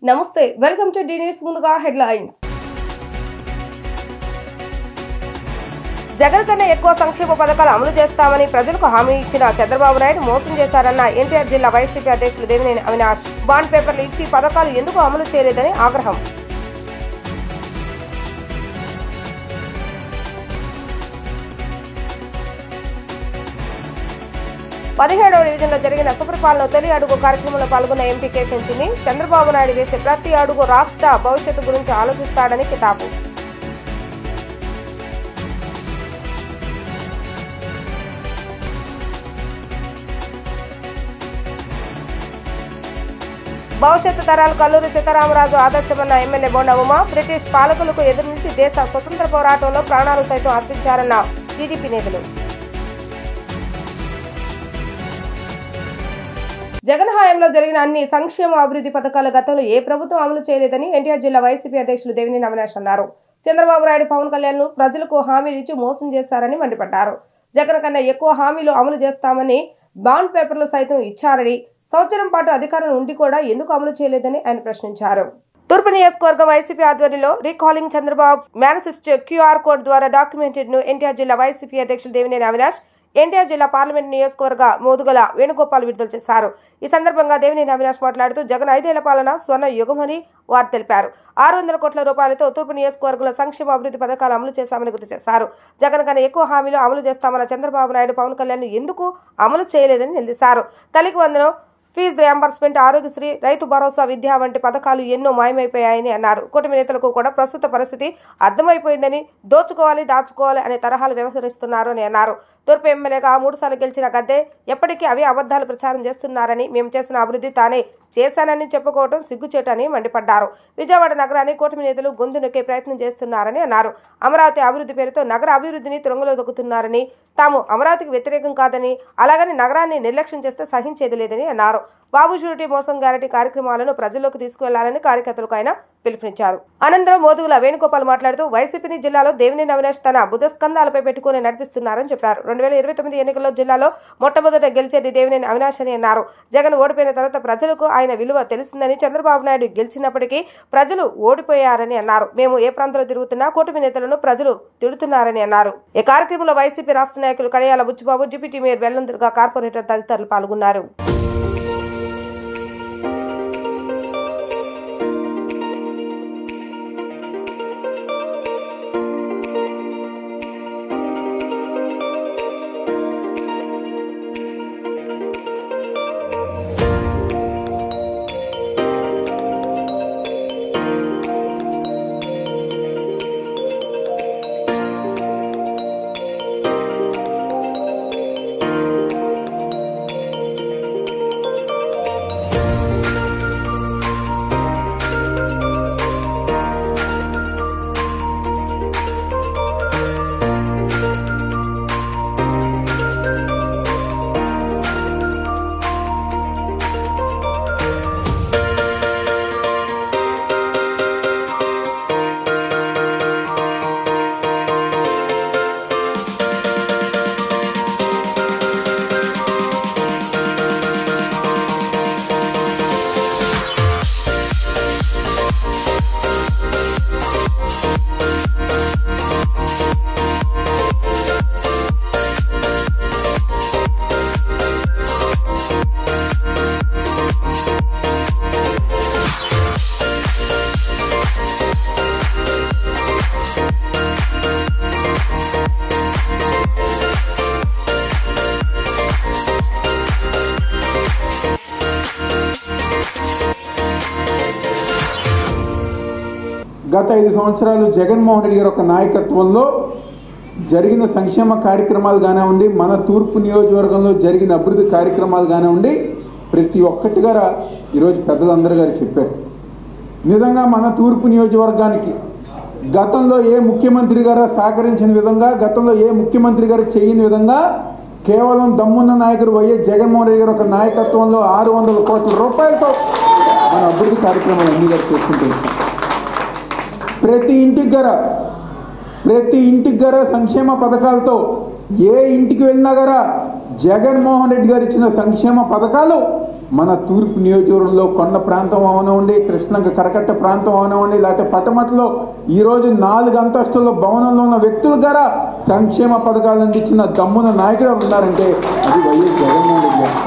నమస్తే welcome to D news ముందుగా headlines. Jagan కన్నా ఎక్కువ సంక్షేమ పథకాలు అమలు చేస్తామని ప్రజలకు హామీ ఇచ్చిన చంద్రబాబు నాయుడు మోసం చేశారన్న ఎన్టీఆర్ జిల్లా వైసీపీ అధ్యక్షులు దేవినేని అవినాష్. బాండ్ పేపర్లు ఇచ్చి పథకాలు ఎందుకు అమలు చేయలేదని ఆగ్రహం. పదిహేడవ డివిజన్లో జరిగిన సుపరిపాలన తొలి అడుగు కార్యక్రమంలో పాల్గొన్న ఎంపీ కేశంచిని చంద్రబాబు నాయుడు వేసే ప్రతి అడుగు రాష్ట్ర భవిష్యత్తు గురించి ఆలోచిస్తాడని కితాబు. భవిష్యత్తు తరాలు కల్లూరి సీతారామరాజు ఆదర్శమన్న ఎమ్మెల్యే బోండా ఉమా. బ్రిటిష్ పాలకులకు ఎదురునిలిచి దేశ స్వతంత్ర పోరాటంలో ప్రాణాలు సైతం అర్పించారన్న టీడీపీ నేతలు. జగన్ హయాంలో జరిగిన అన్ని సంక్షేమ అభివృద్ధి పథకాల గతంలో ఏ ప్రభుత్వం అమలు చేయలేదని ఎన్టీఆర్ జిల్లా వైసీపీ అధ్యక్షులు దేవినేని అవినాష్ అన్నారు. చంద్రబాబు నాయుడు పవన్ కళ్యాణ్ ప్రజలకు హామీలు ఇచ్చి మోసం చేశారని మండిపడ్డారు. జగన్ కన్నా ఎక్కువ హామీలు అమలు చేస్తామని బాండ్ పేపర్లు సైతం ఇచ్చారని, సంవత్సరం పాటు అధికారం ఉండి కూడా ఎందుకు అమలు చేయలేదని ఆయన ప్రశ్నించారు. తూర్పు నియోజకవర్గ వైసీపీ ఆధ్వర్యంలో recalling Chandrababu manifesto QR code ద్వారా డాక్యుమెంటెడ్ ను ఎన్టీఆర్ జిల్లా వైసీపీ అధ్యక్షులు దేవినేని అవినాష్ ఎన్టీఆర్ జిల్లా పార్లమెంట్ నియోజకవర్గ మోదుగల వేణుగోపాల్ విడుదల చేశారు. ఈ సందర్భంగా దేవినేని అవినాష్ మాట్లాడుతూ జగన్ 5 ఏళ్ల పాలన స్వర్ణ యుగమని వారు తెలిపారు. 600 కోట్ల రూపాయలతో తూర్పు నియోజకవర్గంలో సంక్షేమ అభివృద్ధి పథకాలు అమలు చేశామని గుర్తు చేశారు. జగన్ కన్నా ఎక్కువ హామీలు అమలు చేస్తామన్న చంద్రబాబు నాయుడు పవన్ కళ్యాణ్ ఎందుకు అమలు చేయలేదని నిలదీశారు. తల్లికి వందనం, ఫీజు రియంబర్స్మెంట్, ఆరోగ్యశ్రీ, రైతు భరోసా, విద్య వంటి పథకాలు ఎన్నో మాయమైపోయాయని అన్నారు. కూటమి నేతలకు కూడా ప్రస్తుత పరిస్థితి అర్థమైపోయిందని, దోచుకోవాలి దాచుకోవాలి అనే తరహాలు వ్యవహరిస్తున్నారు అని అన్నారు. తూర్పు ఎమ్మెల్యేగా 3 సార్లు గెలిచిన గద్దే ఎప్పటికీ అవి అబద్ధాలు ప్రచారం చేస్తున్నారని, మేము చేసిన అభివృద్ధి తానే చేశానని చెప్పుకోవడం సిగ్గుచేటని మండిపడ్డారు. విజయవాడ నగరాన్ని కూటమి నేతలు గొంతు నొక్కే ప్రయత్నం చేస్తున్నారని అన్నారు. అమరావతి అభివృద్ధి పేరుతో నగర అభివృద్ధిని త్రొంగలో దొక్కుతున్నారని, తాము అమరావతికి వ్యతిరేకం కాదని, అలాగని నగరాన్ని నిర్లక్ష్యం చేస్తే సహించేది లేదని అన్నారు. బాబు షూరిటీ మోసం గ్యారెంటీ కార్యక్రమాలను ప్రజల్లోకి తీసుకువెళ్లాలని కార్యకర్తలకు ఆయన పిలుపునిచ్చారు. అనంతరం మోదుగుల వేణుగోపాల్ మాట్లాడుతూ వైసీపీని జిల్లాలో దేవినేని అవినాష్ తన భుజస్కంధాలపై పెట్టుకుని నడిపిస్తున్నారని చెప్పారు. 2029 ఎన్నికల్లో జిల్లాలో మొట్టమొదట గెలిచేది దేవినేని అవినాష్ అని అన్నారు. జగన్ ఓడిపోయిన తర్వాత ప్రజలకు ఆయన విలువ తెలిసిందని, చంద్రబాబు నాయుడు గెలిచినప్పటికీ ప్రజలు ఓడిపోయారని అన్నారు. మేము ఏ ప్రాంతంలో తిరుగుతున్నా కూటమి నేతలను ప్రజలు తిడుతున్నారని అన్నారు. ఈ కార్యక్రమంలో వైసీపీ రాష్ట్ర నాయకులు కడియాల బుచ్చిబాబు, డిప్యూటీ మేయర్ బెల్లం దుర్గా, కార్పొరేటర్ తదితరులు పాల్గొన్నారు. గత 5 సంవత్సరాలు జగన్మోహన్ రెడ్డి గారి యొక్క నాయకత్వంలో జరిగిన సంక్షేమ కార్యక్రమాలు కానివ్వండి, మన తూర్పు నియోజకవర్గంలో జరిగిన అభివృద్ధి కార్యక్రమాలు కానివ్వండి, ప్రతి ఒక్కటి గారు ఈరోజు పెద్దలందరూ గారు చెప్పారు. నిజంగా మన తూర్పు నియోజకవర్గానికి గతంలో ఏ ముఖ్యమంత్రి గారు సహకరించిన విధంగా, గతంలో ఏ ముఖ్యమంత్రి గారు చేయని విధంగా కేవలం దమ్మున్న నాయకుడు వైఎస్ జగన్మోహన్ రెడ్డి గారి యొక్క నాయకత్వంలో 600 కోట్ల రూపాయలతో మన అభివృద్ధి కార్యక్రమాలు అన్ని గారు చేసుకుంటూ వచ్చాం. ప్రతి ఇంటికి గర సంక్షేమ పథకాలతో ఏ ఇంటికి వెళ్ళినా గర జగన్మోహన్ రెడ్డి గారు ఇచ్చిన సంక్షేమ పథకాలు మన తూర్పు నియోజకవర్గంలో కొండ ప్రాంతం అవనివ్వండి, కృష్ణ కరకట్ట ప్రాంతం అవనివ్వండి, లేకపోతే పటమటలో ఈరోజు 4 అంతస్తుల భవనంలో ఉన్న వ్యక్తుల ద్వారా సంక్షేమ పథకాలు అందించిన దమ్మున నాయకుడు ఉన్నారంటే అది వైఎస్ జగన్మోహన్ రెడ్డి గారు.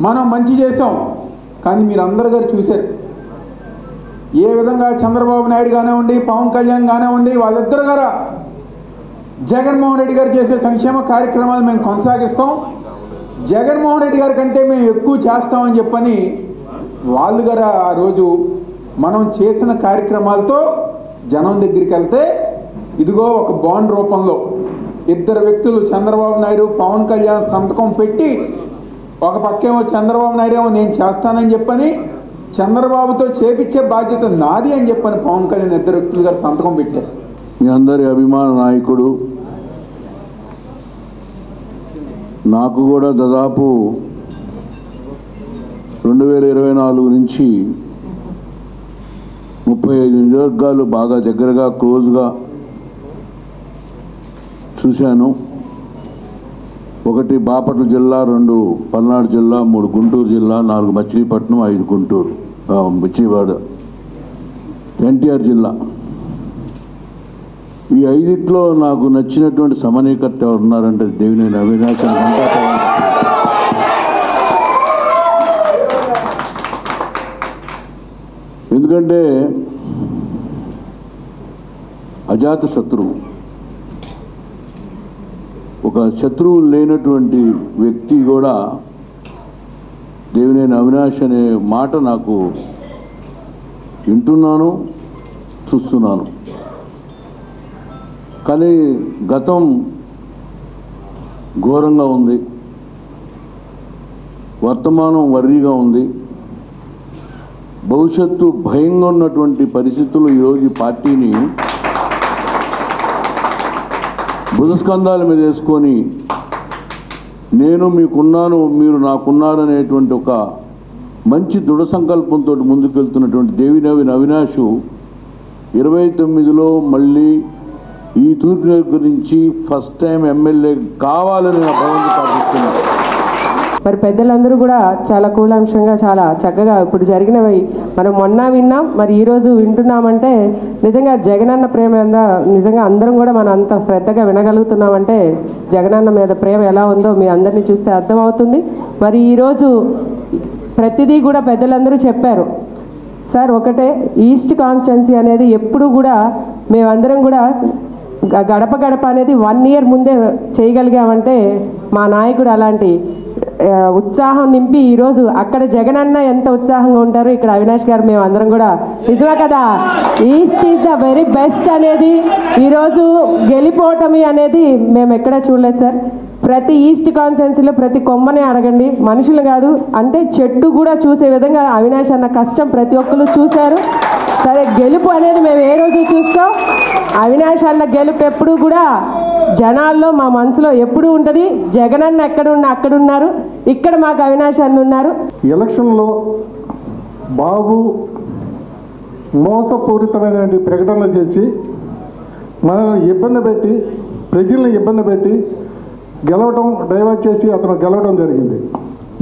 మనం మంచి చేసాం, కానీ మీరు అందరు గారు చూశారు ఏ విధంగా చంద్రబాబు నాయుడు కానివ్వండి, పవన్ కళ్యాణ్ కానివ్వండి, వాళ్ళిద్దరు గారా జగన్మోహన్ రెడ్డి గారు చేసే సంక్షేమ కార్యక్రమాలు మేము కొనసాగిస్తాం, జగన్మోహన్ రెడ్డి గారి కంటే మేము ఎక్కువ చేస్తామని చెప్పని వాళ్ళు గారు ఆ రోజు మనం చేసిన కార్యక్రమాలతో జనం దగ్గరికి వెళ్తే ఇదిగో ఒక బాండ్ రూపంలో 2 వ్యక్తులు చంద్రబాబు నాయుడు పవన్ కళ్యాణ్ సంతకం పెట్టి ఒక పక్కేమో చంద్రబాబు నాయుడు ఏమో నేను చేస్తానని చెప్పని చంద్రబాబుతో చేపించే బాధ్యత నాది అని చెప్పని పవన్ కళ్యాణ్ 2 వ్యక్తులు గారు సంతకం పెట్టారు. మీ అందరి అభిమాన నాయకుడు, నాకు కూడా దాదాపు 2024 నుంచి 35 నియోజకవర్గాలు బాగా దగ్గరగా క్లోజ్గా చూశాను. 1 బాపట్ల జిల్లా, 2 పల్నాడు జిల్లా, 3 గుంటూరు జిల్లా, 4 మచిలీపట్నం, 5 గుంటూరు విజయవాడ, ఎన్టీఆర్ జిల్లా. ఈ 5 నాకు నచ్చినటువంటి సమన్వయకర్త ఎవరు ఉన్నారంటే దేవినేని అవినాష్. ఎందుకంటే అజాత శత్రువు, ఒక శత్రువు లేనటువంటి వ్యక్తి కూడా దేవినేని అవినాష్ అనే మాట నాకు వింటున్నాను, చూస్తున్నాను. కానీ గతం ఘోరంగా ఉంది, వర్తమానం వర్రీగా ఉంది, భవిష్యత్తు భయంగా ఉన్నటువంటి పరిస్థితులు ఈరోజు ఈ పార్టీని భుజస్కంధాల మీద వేసుకొని నేను మీకున్నాను, మీరు నాకున్నారు అనేటువంటి ఒక మంచి దృఢ సంకల్పంతో ముందుకెళ్తున్నటువంటి దేవినేని అవినాష్ 29లో మళ్ళీ ఈ తూర్పు గురించి ఫస్ట్ టైం ఎమ్మెల్యే కావాలని నా భగవంతుడు ప్రార్థిస్తున్నాను. మరి పెద్దలందరూ కూడా చాలా కూలాంశంగా చాలా చక్కగా ఇప్పుడు జరిగినవి మనం మొన్న విన్నాం, మరి ఈరోజు వింటున్నామంటే నిజంగా జగనన్న ప్రేమ నిజంగా అందరం కూడా మనం అంత శ్రద్ధగా వినగలుగుతున్నామంటే జగనన్న మీద ప్రేమ ఎలా ఉందో మీ అందరినీ చూస్తే అర్థమవుతుంది. మరి ఈరోజు ప్రతిదీ కూడా పెద్దలందరూ చెప్పారు. సార్ ఒకటే, ఈస్ట్ కాన్స్టిట్యున్సీ అనేది ఎప్పుడు కూడా మేమందరం కూడా గడప గడప అనేది 1 year ముందే చేయగలిగామంటే మా నాయకుడు అలాంటి ఉత్సాహం నింపి ఈరోజు అక్కడ జగనన్న ఎంత ఉత్సాహంగా ఉంటారో ఇక్కడ అవినాష్ గారు మేము అందరం కూడా నిజమే కదా, east is the very best అనేది ఈరోజు గెలిపోవటమి అనేది మేము ఎక్కడా చూడలేదు సార్. ప్రతి ఈస్ట్ కాన్స్టిట్యున్సీలో ప్రతి కొమ్మనే అడగండి, మనుషులు కాదు అంటే చెట్టు కూడా చూసే విధంగా అవినాష్ అన్న కష్టం ప్రతి ఒక్కరు చూశారు. సరే, గెలుపు అనేది మేము ఏ రోజు చూస్తాం, అవినాష్ అన్న గెలుపు ఎప్పుడు కూడా జనాల్లో మా మనసులో ఎప్పుడూ ఉంటుంది. జగనన్న ఎక్కడున్నా అక్కడున్నారు, ఇక్కడ మాకు అవినాష్ అన్న ఉన్నారు. ఎలక్షన్లో బాబు మోసపూరితమైన ప్రకటనలు చేసి మనల్ని ఇబ్బంది పెట్టి, ప్రజల్ని ఇబ్బంది పెట్టి గెలవటం, డైవర్ట్ చేసి అతను గెలవడం జరిగింది.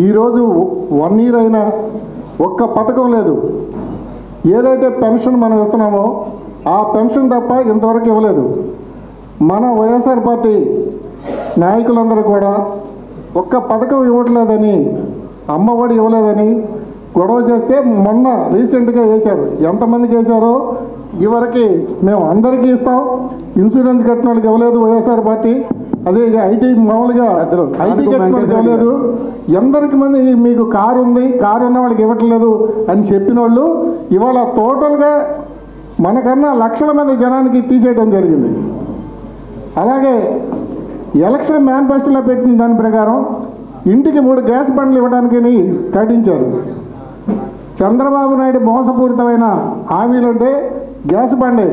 ఈరోజు 1 year అయినా ఒక్క పథకం లేదు. ఏదైతే పెన్షన్ మనం ఇస్తున్నామో ఆ పెన్షన్ తప్ప ఇంతవరకు ఇవ్వలేదు. మన వైఎస్ఆర్ పార్టీ నాయకులందరూ కూడా ఒక్క పథకం ఇవ్వట్లేదని, అమ్మఒడి ఇవ్వలేదని గొడవ చేస్తే మొన్న రీసెంట్గా వేశారు. ఎంతమందికి వేశారో ఇవరకు మేము అందరికీ ఇస్తాం, ఇన్సూరెన్స్ కట్టిన వాళ్ళకి ఇవ్వలేదు వైఎస్ఆర్ పార్టీ, అదే ఐటీ మామూలుగా ఐటీ కట్టిన వాళ్ళకి ఇవ్వలేదు, ఎందరికి మంది మీకు కారు ఉంది, కారు ఉన్న వాళ్ళకి ఇవ్వట్లేదు అని చెప్పిన వాళ్ళు ఇవాళ టోటల్గా మనకన్నా లక్షల మంది జనానికి తీసేయడం జరిగింది. అలాగే ఎలక్షన్ మేనిఫెస్టోలో పెట్టిన దాని ప్రకారం ఇంటికి 3 గ్యాస్ బండ్లు ఇవ్వడానికి ప్రకటించారు. చంద్రబాబు నాయుడు మోసపూరితమైన హామీలుంటే గ్యాస్ బండే.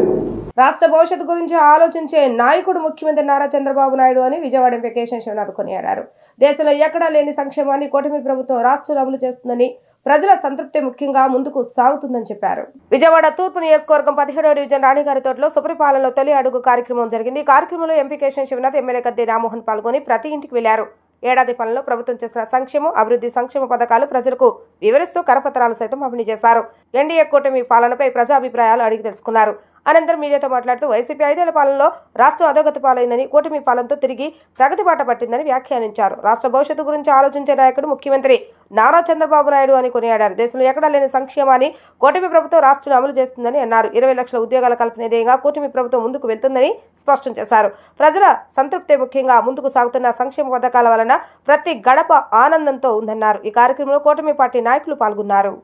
రాష్ట్ర భవిష్యత్తు గురించి ఆలోచించే నాయకుడు ముఖ్యమంత్రి నారా చంద్రబాబు నాయుడు అని విజయవాడ ఎంపీ కేశవ శివనాథ్ కొనియాడారు. దేశంలో ఎక్కడా లేని సంక్షేమాన్ని కూటమి ప్రభుత్వం రాష్ట్రంలో అమలు చేస్తుందని, ప్రజల సంతృప్తి ముఖ్యంగా ముందుకు సాగుతుందని చెప్పారు. విజయవాడ తూర్పు నియోజకవర్గం 17వ డివిజన్ రాణిగారి తోటలో సుపరిపాలనలో తొలి అడుగు కార్యక్రమం జరిగింది. ఈ కార్యక్రమంలో ఎంపీ కేశవ శివనాథ్, ఎమ్మెల్యే గద్దె రామ్మోహన్ పాల్గొని ప్రతి ఇంటికి వెళ్లారు. ఏడాది పాలనలో ప్రభుత్వం చేసిన సంక్షేమం అభివృద్ధి సంక్షేమ పథకాలు ప్రజలకు వివరిస్తూ కరపత్రాలు సైతం పంపిణీ చేశారు. ఎన్డీఏ కూటమి పాలనపై ప్రజాభిప్రాయాలు అడిగి తెలుసుకున్నారు. అనంతరం మీడియాతో మాట్లాడుతూ వైసీపీ 5 ఏళ్ల పాలనలో రాష్ట్రం అధోగతి పాలైందని, కూటమి పాలనతో తిరిగి ప్రగతి బాట పట్టిందని వ్యాఖ్యానించారు. రాష్ట్ర భవిష్యత్తు గురించి ఆలోచించే నాయకుడు ముఖ్యమంత్రి నారా చంద్రబాబు నాయుడు అని కొనియాడారు. దేశంలో ఎక్కడా లేని సంక్షేమాన్ని కూటమి ప్రభుత్వం రాష్ట్రంలో అమలు చేస్తుందని అన్నారు. 20 లక్షల ఉద్యోగాల కల్పన ధ్యేయంగా కూటమి ప్రభుత్వం ముందుకు వెళ్తుందని స్పష్టం చేశారు. ప్రజల సంతృప్తి ముఖ్యంగా ముందుకు సాగుతున్న సంక్షేమ పథకాల వలన ప్రతి గడప ఆనందంతో ఉందన్నారు. ఈ కార్యక్రమంలో కూటమి పార్టీ నాయకులు పాల్గొన్నారు.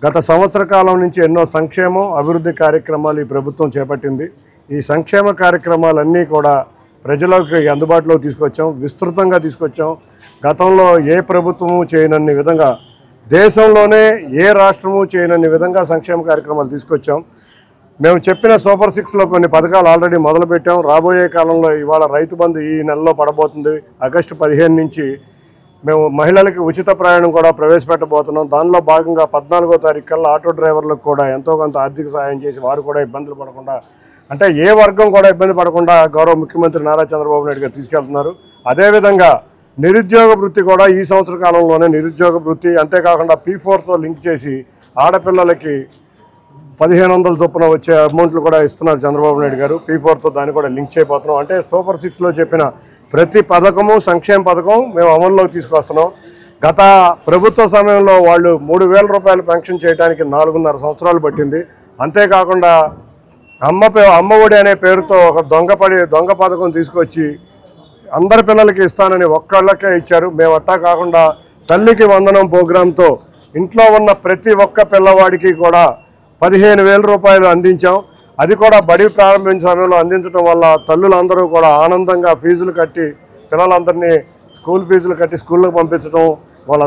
గత సంవత్సర కాలం నుంచి ఎన్నో సంక్షేమం అభివృద్ధి కార్యక్రమాలు ఈ ప్రభుత్వం చేపట్టింది. ఈ సంక్షేమ కార్యక్రమాలన్నీ కూడా ప్రజలకు అందుబాటులోకి తీసుకొచ్చాం, విస్తృతంగా తీసుకొచ్చాం. గతంలో ఏ ప్రభుత్వము చేయనన్ని విధంగా, దేశంలోనే ఏ రాష్ట్రము చేయనన్ని విధంగా సంక్షేమ కార్యక్రమాలు తీసుకొచ్చాం. మేము చెప్పిన సూపర్ 6లో కొన్ని పథకాలు ఆల్రెడీ మొదలుపెట్టాం. రాబోయే కాలంలో ఇవాళ రైతు బంధు ఈ నెలలో పడబోతుంది. ఆగస్టు 15 నుంచి మేము మహిళలకి ఉచిత ప్రయాణం కూడా ప్రవేశపెట్టబోతున్నాం. దానిలో భాగంగా 14వ తారీఖు కల్లా ఆటో డ్రైవర్లకు కూడా ఎంతో కొంత ఆర్థిక సహాయం చేసి వారు కూడా ఇబ్బందులు పడకుండా, అంటే ఏ వర్గం కూడా ఇబ్బంది పడకుండా గౌరవ ముఖ్యమంత్రి నారా చంద్రబాబు నాయుడు గారు తీసుకెళ్తున్నారు. అదేవిధంగా నిరుద్యోగ వృత్తి కూడా ఈ సంవత్సర కాలంలోనే నిరుద్యోగ వృత్తి, అంతేకాకుండా P4తో లింక్ చేసి ఆడపిల్లలకి 1500 చొప్పున వచ్చే అమౌంట్లు కూడా ఇస్తున్నారు చంద్రబాబు నాయుడు గారు. P4తో దాన్ని కూడా లింక్ చేయబోతున్నాం. అంటే సూపర్ 6లో చెప్పిన ప్రతి పథకము సంక్షేమ పథకం మేము అమల్లోకి తీసుకొస్తున్నాం. గత ప్రభుత్వ సమయంలో వాళ్ళు 3000 రూపాయలు పెన్షన్ చేయడానికి 4.5 సంవత్సరాలు పట్టింది. అంతేకాకుండా అమ్మ ఒడి అనే పేరుతో ఒక దొంగ పథకం తీసుకొచ్చి అందరి పిల్లలకి ఇస్తానని ఒక్కళ్ళకే ఇచ్చారు. మేము అట్టా కాకుండా తల్లికి వందనం ప్రోగ్రాంతో ఇంట్లో ఉన్న ప్రతి ఒక్క పిల్లవాడికి కూడా 15,000 రూపాయలు అందించాం. అది కూడా బడి ప్రారంభించిన సమయంలో అందించడం వల్ల తల్లులందరూ కూడా ఆనందంగా ఫీజులు కట్టి పిల్లలందరినీ స్కూల్ ఫీజులు కట్టి స్కూళ్ళకు పంపించడం, వాళ్ళ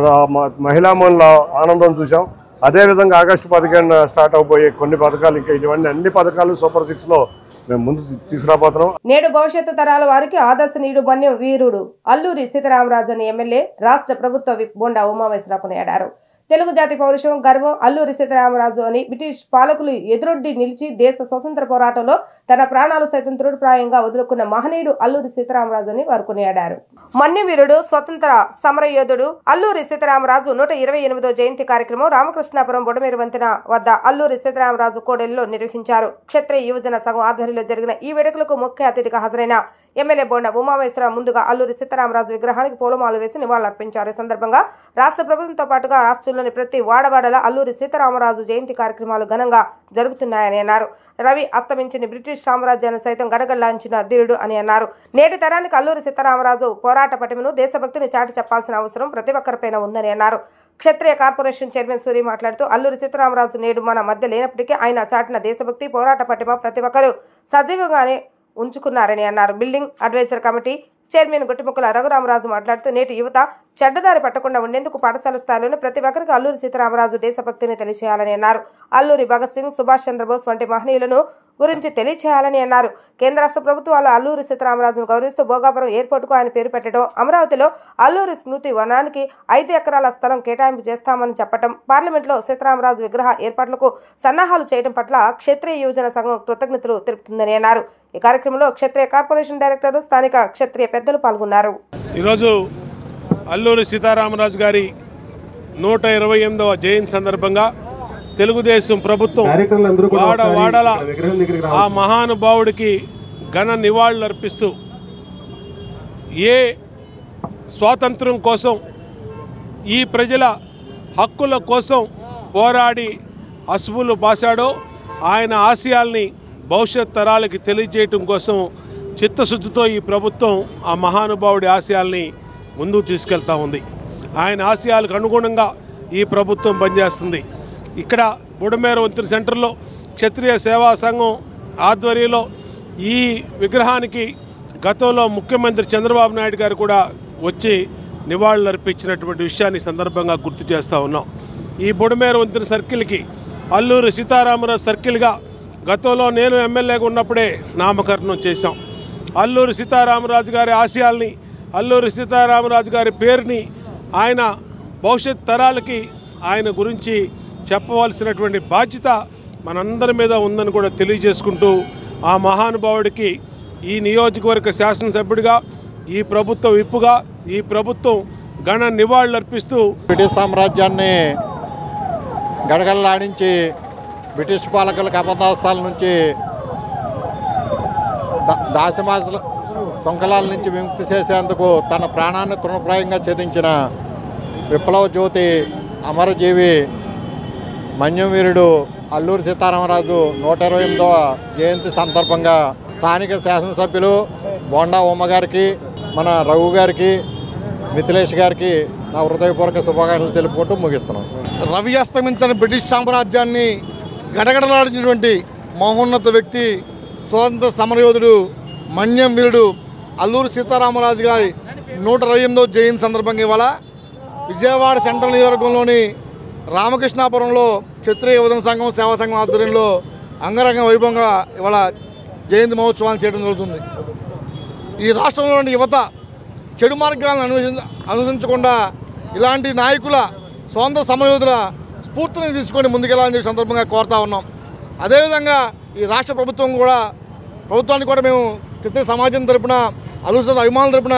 మహిళామణుల ఆనందం చూసాం. అదేవిధంగా ఆగస్టు 15 స్టార్ట్ అవబోయే కొన్ని పథకాలు, ఇంకా ఇవన్నీ అన్ని పథకాలు సూపర్ 6లో మేము ముందు తీసుకురాబోతున్నాం. నేడు భవిష్యత్తు తరాల వారికి ఆదర్శనీయుడు మన్య వీరుడు అల్లూరి సీతారామరాజు అని ఎమ్మెల్యే రాష్ట్ర ప్రభుత్వ విప్ బొండా ఉమామహేశ్వరరావు కొనియాడారు. తెలుగు జాతి పౌరుషం గర్వం అల్లూరి సీతారామరాజు అని బ్రిటిష్ పాలకులు ఎదురొడ్డి నిలిచి దేశ స్వతంత్ర పోరాటంలో తన ప్రాణాలు సైతం తృణప్రాయంగా వదులుకున్న మహనీయుడు అల్లూరి సీతారామరాజు అని వారు కొనియాడారు. మన్యవీరుడు స్వతంత్ర సమరయోధుడు అల్లూరి సీతారామరాజు 128వ జయంతి కార్యక్రమం రామకృష్ణాపురం బొడమేరు వంతెన వద్ద అల్లూరి సీతారామరాజు కోడెల్లో నిర్వహించారు. క్షత్రియ యువజన సంఘం ఆధ్వర్యంలో జరిగిన ఈ వేడుకలకు ముఖ్య అతిథిగా హాజరైన ఎమ్మెల్యే బొండా ఉమామహేశ్వరరావు ముందుగా అల్లూరి సీతారామరాజు విగ్రహానికి పూలమాలలు వేసి నివాళులర్పించారు. ఈ సందర్భంగా రాష్ట్ర ప్రభుత్వంతో పాటుగా రాష్ట్రంలోని ప్రతి వాడవాడల అల్లూరి సీతారామరాజు జయంతి కార్యక్రమాలు ఘనంగా జరుగుతున్నాయని అన్నారు. రవి అస్తమించిన బ్రిటిష్ సామ్రాజ్యాన్ని సైతం గడగడలాంచిన ధీరుడు అని అన్నారు. నేటి తరానికి అల్లూరి సీతారామరాజు పోరాట పటిమను, దేశభక్తిని చాటి చెప్పాల్సిన అవసరం ప్రతి ఒక్కరిపైన ఉందని అన్నారు. క్షత్రియ కార్పొరేషన్ చైర్మన్ సూరి మాట్లాడుతూ అల్లూరి సీతారామరాజు నేడు మన మధ్య లేనప్పటికీ ఆయన చాటిన దేశభక్తి, పోరాట పటిమ ప్రతి ఒక్కరూ సజీవంగానే ఉంచుకున్నారని అన్నారు. Building advisor committee chairman Guttimukkala Raghuramaraju మాట్లాడుతూ నేటి యువత చెడ్డదారి పట్టకుండా ఉండేందుకు పాఠశాల స్థాయిలోనే ప్రతి ఒక్కరికి అల్లూరి సీతారామరాజు దేశభక్తిని తెలియచేయాలని అన్నారు. అల్లూరి భగత్ సింగ్, సుభాష్ చంద్రబోస్ వంటి మహనీయులను గురించి తెలియచేయాలని అన్నారు. కేంద్ర రాష్ట్ర ప్రభుత్వాలు అల్లూరి సీతారామరాజును గౌరవిస్తూ భోగాపురం ఎయిర్పోర్టుకు ఆయన పేరు పెట్టడం, అమరావతిలో అల్లూరి స్మృతి వనానికి 5 ఎకరాల స్థలం కేటాయింపు చేస్తామని చెప్పడం, పార్లమెంట్లో సీతారామరాజు విగ్రహ ఏర్పాట్లకు సన్నాహాలు చేయడం పట్ల క్షత్రియ యువజన సంఘం కృతజ్ఞతలు తెలుపుతుందని అన్నారు. ఈ కార్యక్రమంలో క్షత్రియ కార్పొరేషన్ డైరెక్టర్, స్థానిక క్షత్రియ పెద్దలు పాల్గొన్నారు. ఈరోజు అల్లూరి సీతారామరాజు గారి 128వ జయంతి సందర్భంగా తెలుగుదేశం ప్రభుత్వం వాడవాడల ఆ మహానుభావుడికి ఘన నివాళులు అర్పిస్తూ ఏ స్వాతంత్రం కోసం, ఈ ప్రజల హక్కుల కోసం పోరాడి అసువులు బాసాడో ఆయన ఆశయాల్ని భవిష్యత్ తరాలకి తెలియజేయటం కోసం చిత్తశుద్ధితో ఈ ప్రభుత్వం ఆ మహానుభావుడి ఆశయాల్ని ముందుకు తీసుకెళ్తా ఉంది. ఆయన ఆశయాలకు అనుగుణంగా ఈ ప్రభుత్వం పనిచేస్తుంది. ఇక్కడ బుడమేరు వంతెన సెంటర్లో క్షత్రియ సేవా సంఘం ఆధ్వర్యంలో ఈ విగ్రహానికి గతంలో ముఖ్యమంత్రి చంద్రబాబు నాయుడు గారు కూడా వచ్చి నివాళులు అర్పించినటువంటి విషయాన్ని సందర్భంగా గుర్తు చేస్తూ ఉన్నాం. ఈ బుడమేరు వంతెన సర్కిల్కి అల్లూరి సీతారామరాజు సర్కిల్గా గతంలో నేను ఎమ్మెల్యేగా ఉన్నప్పుడే నామకరణం చేశాం. అల్లూరి సీతారామరాజు గారి ఆశయాల్ని, అల్లూరి సీతారామరాజు గారి పేరుని, ఆయన భవిష్యత్ తరాలకి ఆయన గురించి చెప్పవలసినటువంటి బాధ్యత మనందరి మీద ఉందని కూడా తెలియజేసుకుంటూ ఆ మహానుభావుడికి ఈ నియోజకవర్గ శాసనసభ్యుడిగా, ఈ ప్రభుత్వ విప్పుగా, ఈ ప్రభుత్వం ఘన నివాళులు అర్పిస్తూ బ్రిటిష్ సామ్రాజ్యాన్ని గడగడలాడించి బ్రిటిష్ పాలకులకు అపదాస్తాల నుంచి దాసమాస శృంఖలాల నుంచి విముక్తి చేసేందుకు తన ప్రాణాన్ని తృణప్రాయంగా ఛేదించిన విప్లవ జ్యోతి అమరజీవి మన్యం వీరుడు అల్లూరి సీతారామరాజు 128వ జయంతి సందర్భంగా స్థానిక శాసనసభ్యులు బోండా ఉమ్మ గారికి, మన రఘు గారికి, మిథిలేష్ గారికి నా హృదయపూర్వక శుభాకాంక్షలు తెలుపుకుంటూ ముగిస్తున్నాం. రవి అస్తమించిన బ్రిటిష్ సామ్రాజ్యాన్ని గడగడలాడినటువంటి మహోన్నత వ్యక్తి, స్వాతంత్ర సమరయోధుడు, మన్యం వీరుడు అల్లూరి సీతారామరాజు గారి 128వ జయంతి సందర్భంగా ఇవాళ విజయవాడ సెంట్రల్ నియోజకవర్గంలోని రామకృష్ణాపురంలో క్షత్రియ యువజన సంఘం సేవా సంఘం ఆధ్వర్యంలో అంగరంగ వైభవంగా ఇవాళ జయంతి మహోత్సవాన్ని చేయడం జరుగుతుంది. ఈ రాష్ట్రంలోని యువత చెడు మార్గాలను అనుసరించకుండా ఇలాంటి నాయకుల స్వాతంత్ర సమరయోధుల స్ఫూర్తిని తీసుకొని ముందుకెళ్లాలని చెప్పి సందర్భంగా కోరుతా ఉన్నాం. అదేవిధంగా ఈ రాష్ట్ర ప్రభుత్వానికి కూడా మేము క్షత్రియ సమాజం తరపున, అల్లూరి అభిమానుల తరపున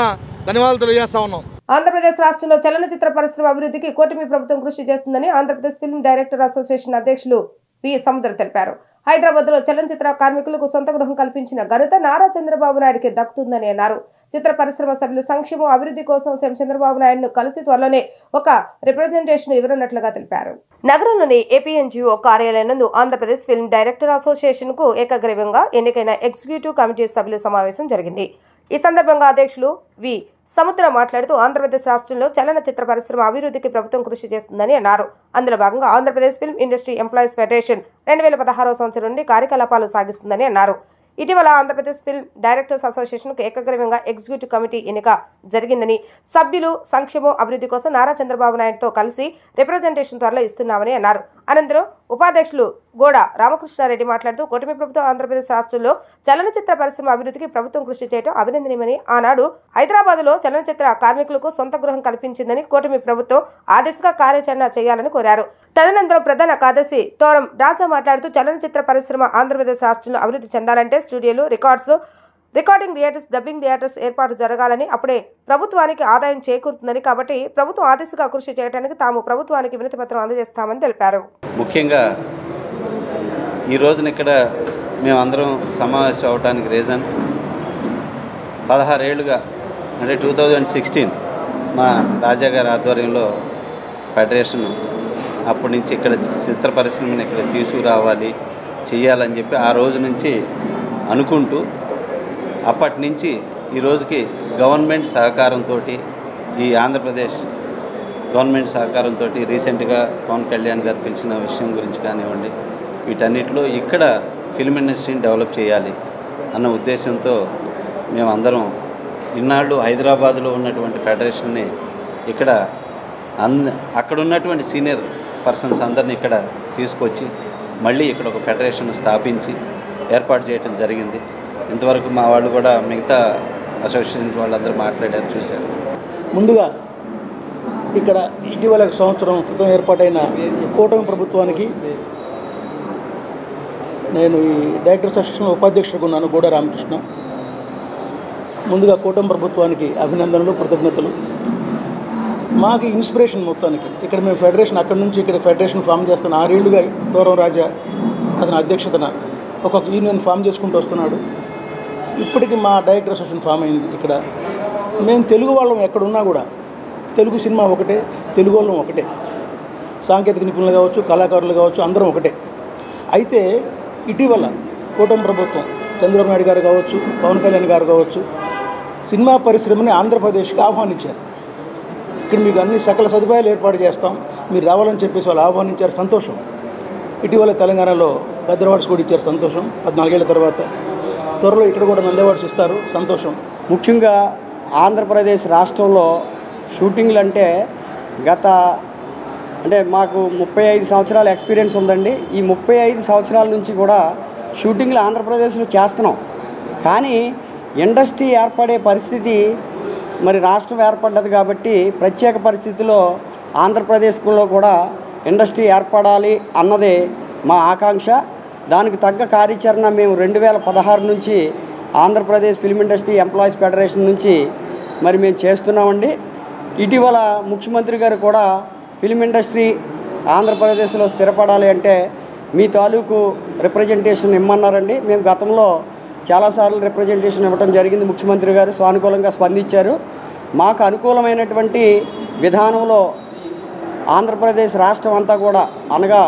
ధన్యవాదాలు తెలియజేస్తా ఉన్నాం. ఆంధ్రప్రదేశ్ రాష్ట్రంలో చలనచిత్ర పరిశ్రమ అభివృద్ధికి కూటమి ప్రభుత్వం కృషి చేస్తుందని ఆంధ్రప్రదేశ్ ఫిల్మ్ డైరెక్టర్ అసోసియేషన్ అధ్యక్షులు వి సముద్ర తెలిపారు. హైదరాబాద్ లో చలనచిత్ర కార్మికులకు సొంత గృహం కల్పించిన ఘనత నారా చంద్రబాబు నాయుడికి దక్కుతుందని అన్నారు. చిత్ర పరిశ్రమ సభ్యులు సంక్షేమ అభివృద్ధి కోసం సీఎం చంద్రబాబు నాయుడును కలిసి త్వరలోనే ఒక రిప్రజెంటేషన్ ఇవ్వనున్నట్లుగా తెలిపారు. నగరంలోని ఏపీఎన్జీఓ కార్యాలయం నందు ఆంధ్రప్రదేశ్ ఫిల్మ్ డైరెక్టర్ అసోసియేషన్ కు ఏకగ్రీవంగా ఎన్నికైన ఎగ్జిక్యూటివ్ కమిటీ సభ్యుల సమావేశం జరిగింది. ఈ సందర్భంగా అధ్యక్షులు వి సముద్ర మాట్లాడుతూ ఆంధ్రప్రదేశ్ రాష్ట్రంలో చలనచిత్ర పరిశ్రమ అభివృద్ధికి ప్రభుత్వం కృషి చేస్తుందని అన్నారు. అందులో భాగంగా Andhra Pradesh film industry employees federation 2016వ సంవత్సరం నుండి కార్యకలాపాలు సాగిస్తుందని అన్నారు. ఇటీవల ఆంధ్రప్రదేశ్ ఫిల్మ్ డైరెక్టర్స్ అసోసియేషన్కు ఏకగ్రీవంగా ఎగ్జిక్యూటివ్ కమిటీ ఎన్నిక జరిగిందని, సభ్యులు సంక్షేమ అభివృద్ధి కోసం నారా చంద్రబాబు నాయుడుతో కలిసి రిప్రజెంటేషన్ త్వరలో ఇస్తున్నామని అన్నారు. అనంతరం ఉపాధ్యక్షులు గోడ రామకృష్ణారెడ్డి మాట్లాడుతూ కూటమి ప్రభుత్వం ఆంధ్రప్రదేశ్ రాష్ట్రంలో చలనచిత్ర పరిశ్రమ అభివృద్ధికి ప్రభుత్వం కృషి చేయడం అభినందనీయమని, ఆనాడు హైదరాబాద్లో చలనచిత్ర కార్మికులకు సొంత గృహం కల్పించిందని కూటమి ప్రభుత్వం ఆ దిశగా కార్యాచరణ చేయాలని కోరారు. తదనంతరం ప్రధాన కార్యదర్శి తోరం రాజా మాట్లాడుతూ చలనచిత్ర పరిశ్రమ ఆంధ్రప్రదేశ్ రాష్ట్రంలో అభివృద్ధి చెందాలంటే స్టూడియోలు, రికార్డింగ్ థియేటర్స్, డబ్బింగ్ థియేటర్స్ ఏర్పాటు జరగాలని, అప్పుడే ప్రభుత్వానికి ఆదాయం చేకూరుతుందని, కాబట్టి ప్రభుత్వం ఆ దిశగా కృషి చేయడానికి తాము ప్రభుత్వానికి వినతి పత్రం అందజేస్తామని తెలిపారు. ముఖ్యంగా ఈ రోజున ఇక్కడ మేమందరం సమావేశం అవడానికి రీజన్ 16 ఏళ్ళుగా అంటే 2016 మా రాజా గారి ఆధ్వర్యంలో ఫెడరేషన్ అప్పటి నుంచి ఇక్కడ చిత్ర పరిశ్రమను ఇక్కడ తీసుకురావాలి, చేయాలని చెప్పి ఆ రోజు నుంచి అనుకుంటూ అప్పటి నుంచి ఈ రోజుకి గవర్నమెంట్ సహకారంతో, ఈ ఆంధ్రప్రదేశ్ గవర్నమెంట్ సహకారంతో రీసెంట్గా పవన్ కళ్యాణ్ గారు పిలిచిన విషయం గురించి కానివ్వండి, వీటన్నిటిలో ఇక్కడ ఫిల్మ్ ఇండస్ట్రీని డెవలప్ చేయాలి అన్న ఉద్దేశంతో మేమందరం ఇన్నాళ్ళు హైదరాబాద్లో ఉన్నటువంటి ఫెడరేషన్ని ఇక్కడ అక్కడ ఉన్నటువంటి సీనియర్ పర్సన్స్ అందరినీ ఇక్కడ తీసుకొచ్చి మళ్ళీ ఇక్కడ ఒక ఫెడరేషన్ స్థాపించి ఏర్పాటు చేయడం జరిగింది. ఇంతవరకు మా వాళ్ళు కూడా మిగతా అసోసియేషన్ వాళ్ళందరూ మాట్లాడారు, చూశారు. ముందుగా ఇక్కడ ఇటీవల సంవత్సరం క్రితం ఏర్పాటైన కూటమి ప్రభుత్వానికి నేను ఈ డైరెక్టర్స్ అసోసియేషన్ ఉపాధ్యక్షుడిగా ఉన్నాను, గోడ రామకృష్ణ. ముందుగా కూటమి ప్రభుత్వానికి అభినందనలు, కృతజ్ఞతలు. మాకు ఇన్స్పిరేషన్ మొత్తానికి ఇక్కడ మేము ఫెడరేషన్ అక్కడి నుంచి ఇక్కడ ఫెడరేషన్ ఫామ్ చేస్తున్న 6 ఏళ్ళుగా తోరం రాజా అతని అధ్యక్షతన ఒక యూనియన్ ఫామ్ చేసుకుంటూ వస్తున్నాడు. ఇప్పటికీ మా డైరెక్టర్ అసోసియేషన్ ఫామ్ అయింది. ఇక్కడ మేము తెలుగు వాళ్ళం ఎక్కడున్నా కూడా తెలుగు సినిమా ఒకటే, తెలుగు వాళ్ళం ఒకటే, సాంకేతిక నిపుణులు కావచ్చు, కళాకారులు కావచ్చు, అందరం ఒకటే. అయితే ఇటీవల కూటమి ప్రభుత్వం చంద్రబాబు నాయుడు గారు కావచ్చు, పవన్ కళ్యాణ్ గారు కావచ్చు, సినిమా పరిశ్రమని ఆంధ్రప్రదేశ్కి ఆహ్వానించారు. ఇక్కడ మీకు అన్ని సకల సదుపాయాలు ఏర్పాటు చేస్తాం, మీరు రావాలని చెప్పేసి వాళ్ళు ఆహ్వానించారు, సంతోషం. ఇటీవల తెలంగాణలో పెద్ద అవార్డ్స్ కూడా ఇచ్చారు, సంతోషం. 14 ఏళ్ల తర్వాత త్వరలో ఇక్కడ కూడా నంది అవార్డ్స్ ఇస్తారు, సంతోషం. ముఖ్యంగా ఆంధ్రప్రదేశ్ రాష్ట్రంలో షూటింగ్లు అంటే మాకు 35 సంవత్సరాల ఎక్స్పీరియన్స్ ఉందండి. ఈ 35 సంవత్సరాల నుంచి కూడా షూటింగ్లు ఆంధ్రప్రదేశ్లో చేస్తున్నాం. కానీ ఇండస్ట్రీ ఏర్పడే పరిస్థితి మరి రాష్ట్రం ఏర్పడ్డది కాబట్టి ప్రత్యేక పరిస్థితిలో ఆంధ్రప్రదేశ్లో కూడా ఇండస్ట్రీ ఏర్పడాలి అన్నదే మా ఆకాంక్ష. దానికి తగ్గ కార్యాచరణ మేము 2016 నుంచి Andhra Pradesh film industry employees federation నుంచి మరి మేము చేస్తున్నామండి. ఇటీవల ముఖ్యమంత్రి గారు కూడా ఫిల్మ్ ఇండస్ట్రీ ఆంధ్రప్రదేశ్లో స్థిరపడాలి అంటే మీ తాలూకు రిప్రజెంటేషన్ ఇమ్మన్నారండి. మేము గతంలో చాలాసార్లు రిప్రజెంటేషన్ ఇవ్వడం జరిగింది. ముఖ్యమంత్రి గారు సానుకూలంగా స్పందించారు. మాకు అనుకూలమైనటువంటి విధానంలో ఆంధ్రప్రదేశ్ రాష్ట్రం అంతా కూడా అనగా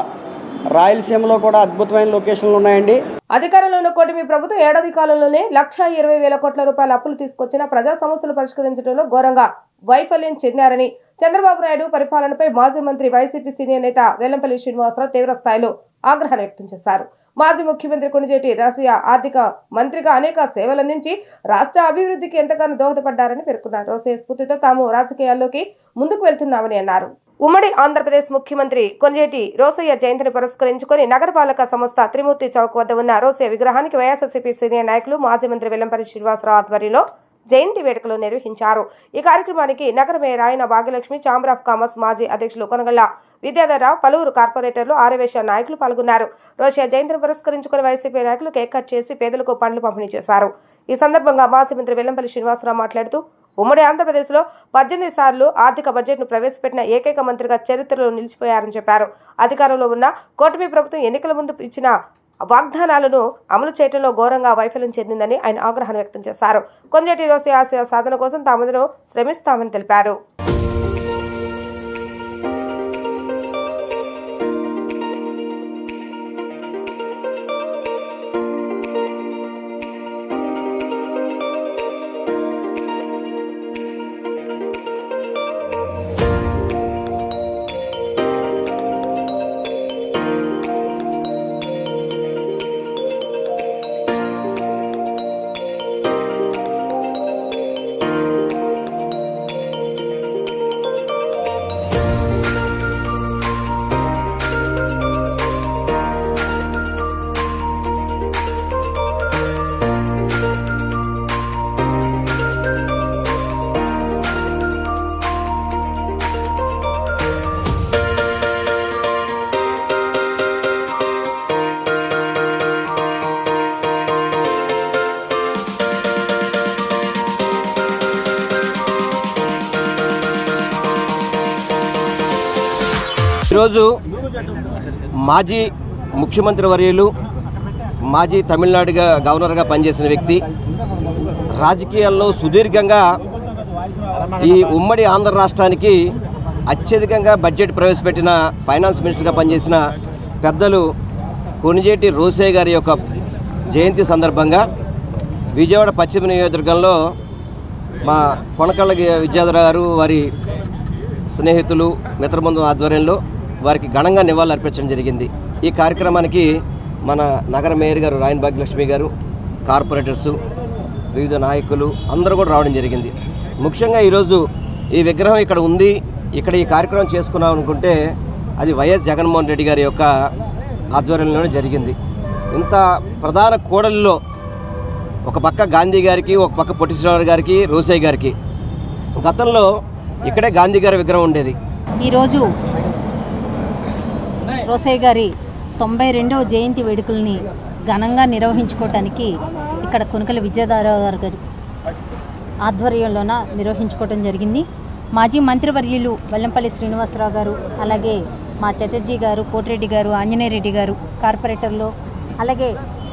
రాయలసీమలో కూడా అద్భుతమైన లొకేషన్లు ఉన్నాయండి. అధికారంలో ఉన్న కూటమి ప్రభుత్వం ఏడాది కాలంలోనే 1,20,000 కోట్ల రూపాయల అప్పులు తీసుకొచ్చిన ప్రజా సమస్యలు పరిష్కరించడంలో ఘోరంగా వైఫల్యం చెందారని చంద్రబాబు నాయుడు పరిపాలనపై మాజీ మంత్రి వైసీపీ సీనియర్ నేత వెల్లంపల్లి శ్రీనివాసరావు తీవ్ర స్థాయిలో ఆగ్రహాన్ని వ్యక్తం చేశారు. మాజీ ముఖ్యమంత్రి కొణిజేటి రాష్ట్రీయ ఆర్థిక మంత్రిగా అనేక సేవలందించి రాష్ట్ర అభివృద్ధికి ఎంతగానో దోహదపడ్డారని పేర్కొన్నారు. రోసయ్య స్ఫూర్తితో తాము రాజకీయాల్లోకి ముందుకు వెళ్తున్నామని అన్నారు. ఉమ్మడి ఆంధ్రప్రదేశ్ ముఖ్యమంత్రి కొణిజేటి రోసయ్య జయంతిని పురస్కరించుకుని నగరపాలక సంస్థ త్రిమూర్తి చౌక్ వద్ద ఉన్న రోసయ్య విగ్రహానికి వైఎస్ఆర్సీపీ సీనియర్ నాయకులు మాజీ మంత్రి వెల్లంపల్లి శ్రీనివాసరావు ఆధ్వర్యంలో జయంతి వేడుకలు నిర్వహించారు. ఈ కార్యక్రమానికి నగర మేయర్ ఆయన భాగ్యలక్ష్మి, ఛాంబర్ ఆఫ్ కామర్స్ మాజీ అధ్యక్షులు కొనగళ్ల విద్యాధరరావు, పలువురు కార్పొరేటర్లు, ఆర్యవేశ నాయకులు పాల్గొన్నారు. రోసయ్య జయంతిని పురస్కరించుకుని వైసీపీ నాయకులు కేక్ కట్ చేసి పేదలకు పండ్లు పంపిణీ చేశారు. ఈ సందర్భంగా మాజీ మంత్రి వెల్లంపల్లి శ్రీనివాసరావు మాట్లాడుతూ ఉమ్మడి ఆంధ్రప్రదేశ్లో 18 సార్లు ఆర్థిక బడ్జెట్ను ప్రవేశపెట్టిన ఏకైక మంత్రిగా చరిత్రలో నిలిచిపోయారని చెప్పారు. అధికారంలో ఉన్న కూటమి ప్రభుత్వం ఎన్నికల ముందు ఇచ్చిన వాగ్దానాలను అమలు చేయడంలో ఘోరంగా వైఫల్యం చెందిందని ఆయన ఆగ్రహాన్ని వ్యక్తం చేశారు. కొణిజేటి రోసయ్య ఆశయ సాధన కోసం తామందరూ శ్రమిస్తామని తెలిపారు. ఈరోజు మాజీ ముఖ్యమంత్రి వర్యులు, మాజీ తమిళనాడు గవర్నర్గా పనిచేసిన వ్యక్తి, రాజకీయాల్లో సుదీర్ఘంగా ఈ ఉమ్మడి ఆంధ్ర రాష్ట్రానికి అత్యధికంగా బడ్జెట్ ప్రవేశపెట్టిన ఫైనాన్స్ మినిస్టర్గా పనిచేసిన పెద్దలు కొణిజేటి రోసయ్య గారి యొక్క జయంతి సందర్భంగా విజయవాడ పశ్చిమ నియోజకవర్గంలో మా కొనకళ్ళ విద్యాధర గారు వారి స్నేహితులు మిత్రబృందం ఆధ్వర్యంలో వారికి ఘనంగా నివాళులు అర్పించడం జరిగింది. ఈ కార్యక్రమానికి మన నగర మేయర్ గారు రాయన్ భాగ్యలక్ష్మి గారు, కార్పొరేటర్సు, వివిధ నాయకులు అందరూ కూడా రావడం జరిగింది. ముఖ్యంగా ఈరోజు ఈ విగ్రహం ఇక్కడ ఉంది, ఇక్కడ ఈ కార్యక్రమం చేసుకున్నాం అనుకుంటే అది వైఎస్ జగన్మోహన్ రెడ్డి గారి యొక్క ఆధ్వర్యంలోనే జరిగింది. ఇంత ప్రధాన కూడలిలో ఒక పక్క గాంధీ గారికి, ఒక పక్క పొట్టి శ్రీరాములు గారికి, రోసయ్య గారికి గతంలో ఇక్కడే గాంధీ గారి విగ్రహం ఉండేది. ఈరోజు రోసయ్య గారి 92వ జయంతి వేడుకల్ని ఘనంగా నిర్వహించుకోవటానికి ఇక్కడ కొనకల విజయధరరావు గారి ఆధ్వర్యంలోన నిర్వహించుకోవడం జరిగింది. మాజీ మంత్రివర్యులు వెల్లంపల్లి శ్రీనివాసరావు గారు, అలాగే మా చటర్జీ గారు, కోటిరెడ్డి గారు, ఆంజనేయ రెడ్డి గారు, కార్పొరేటర్లు, అలాగే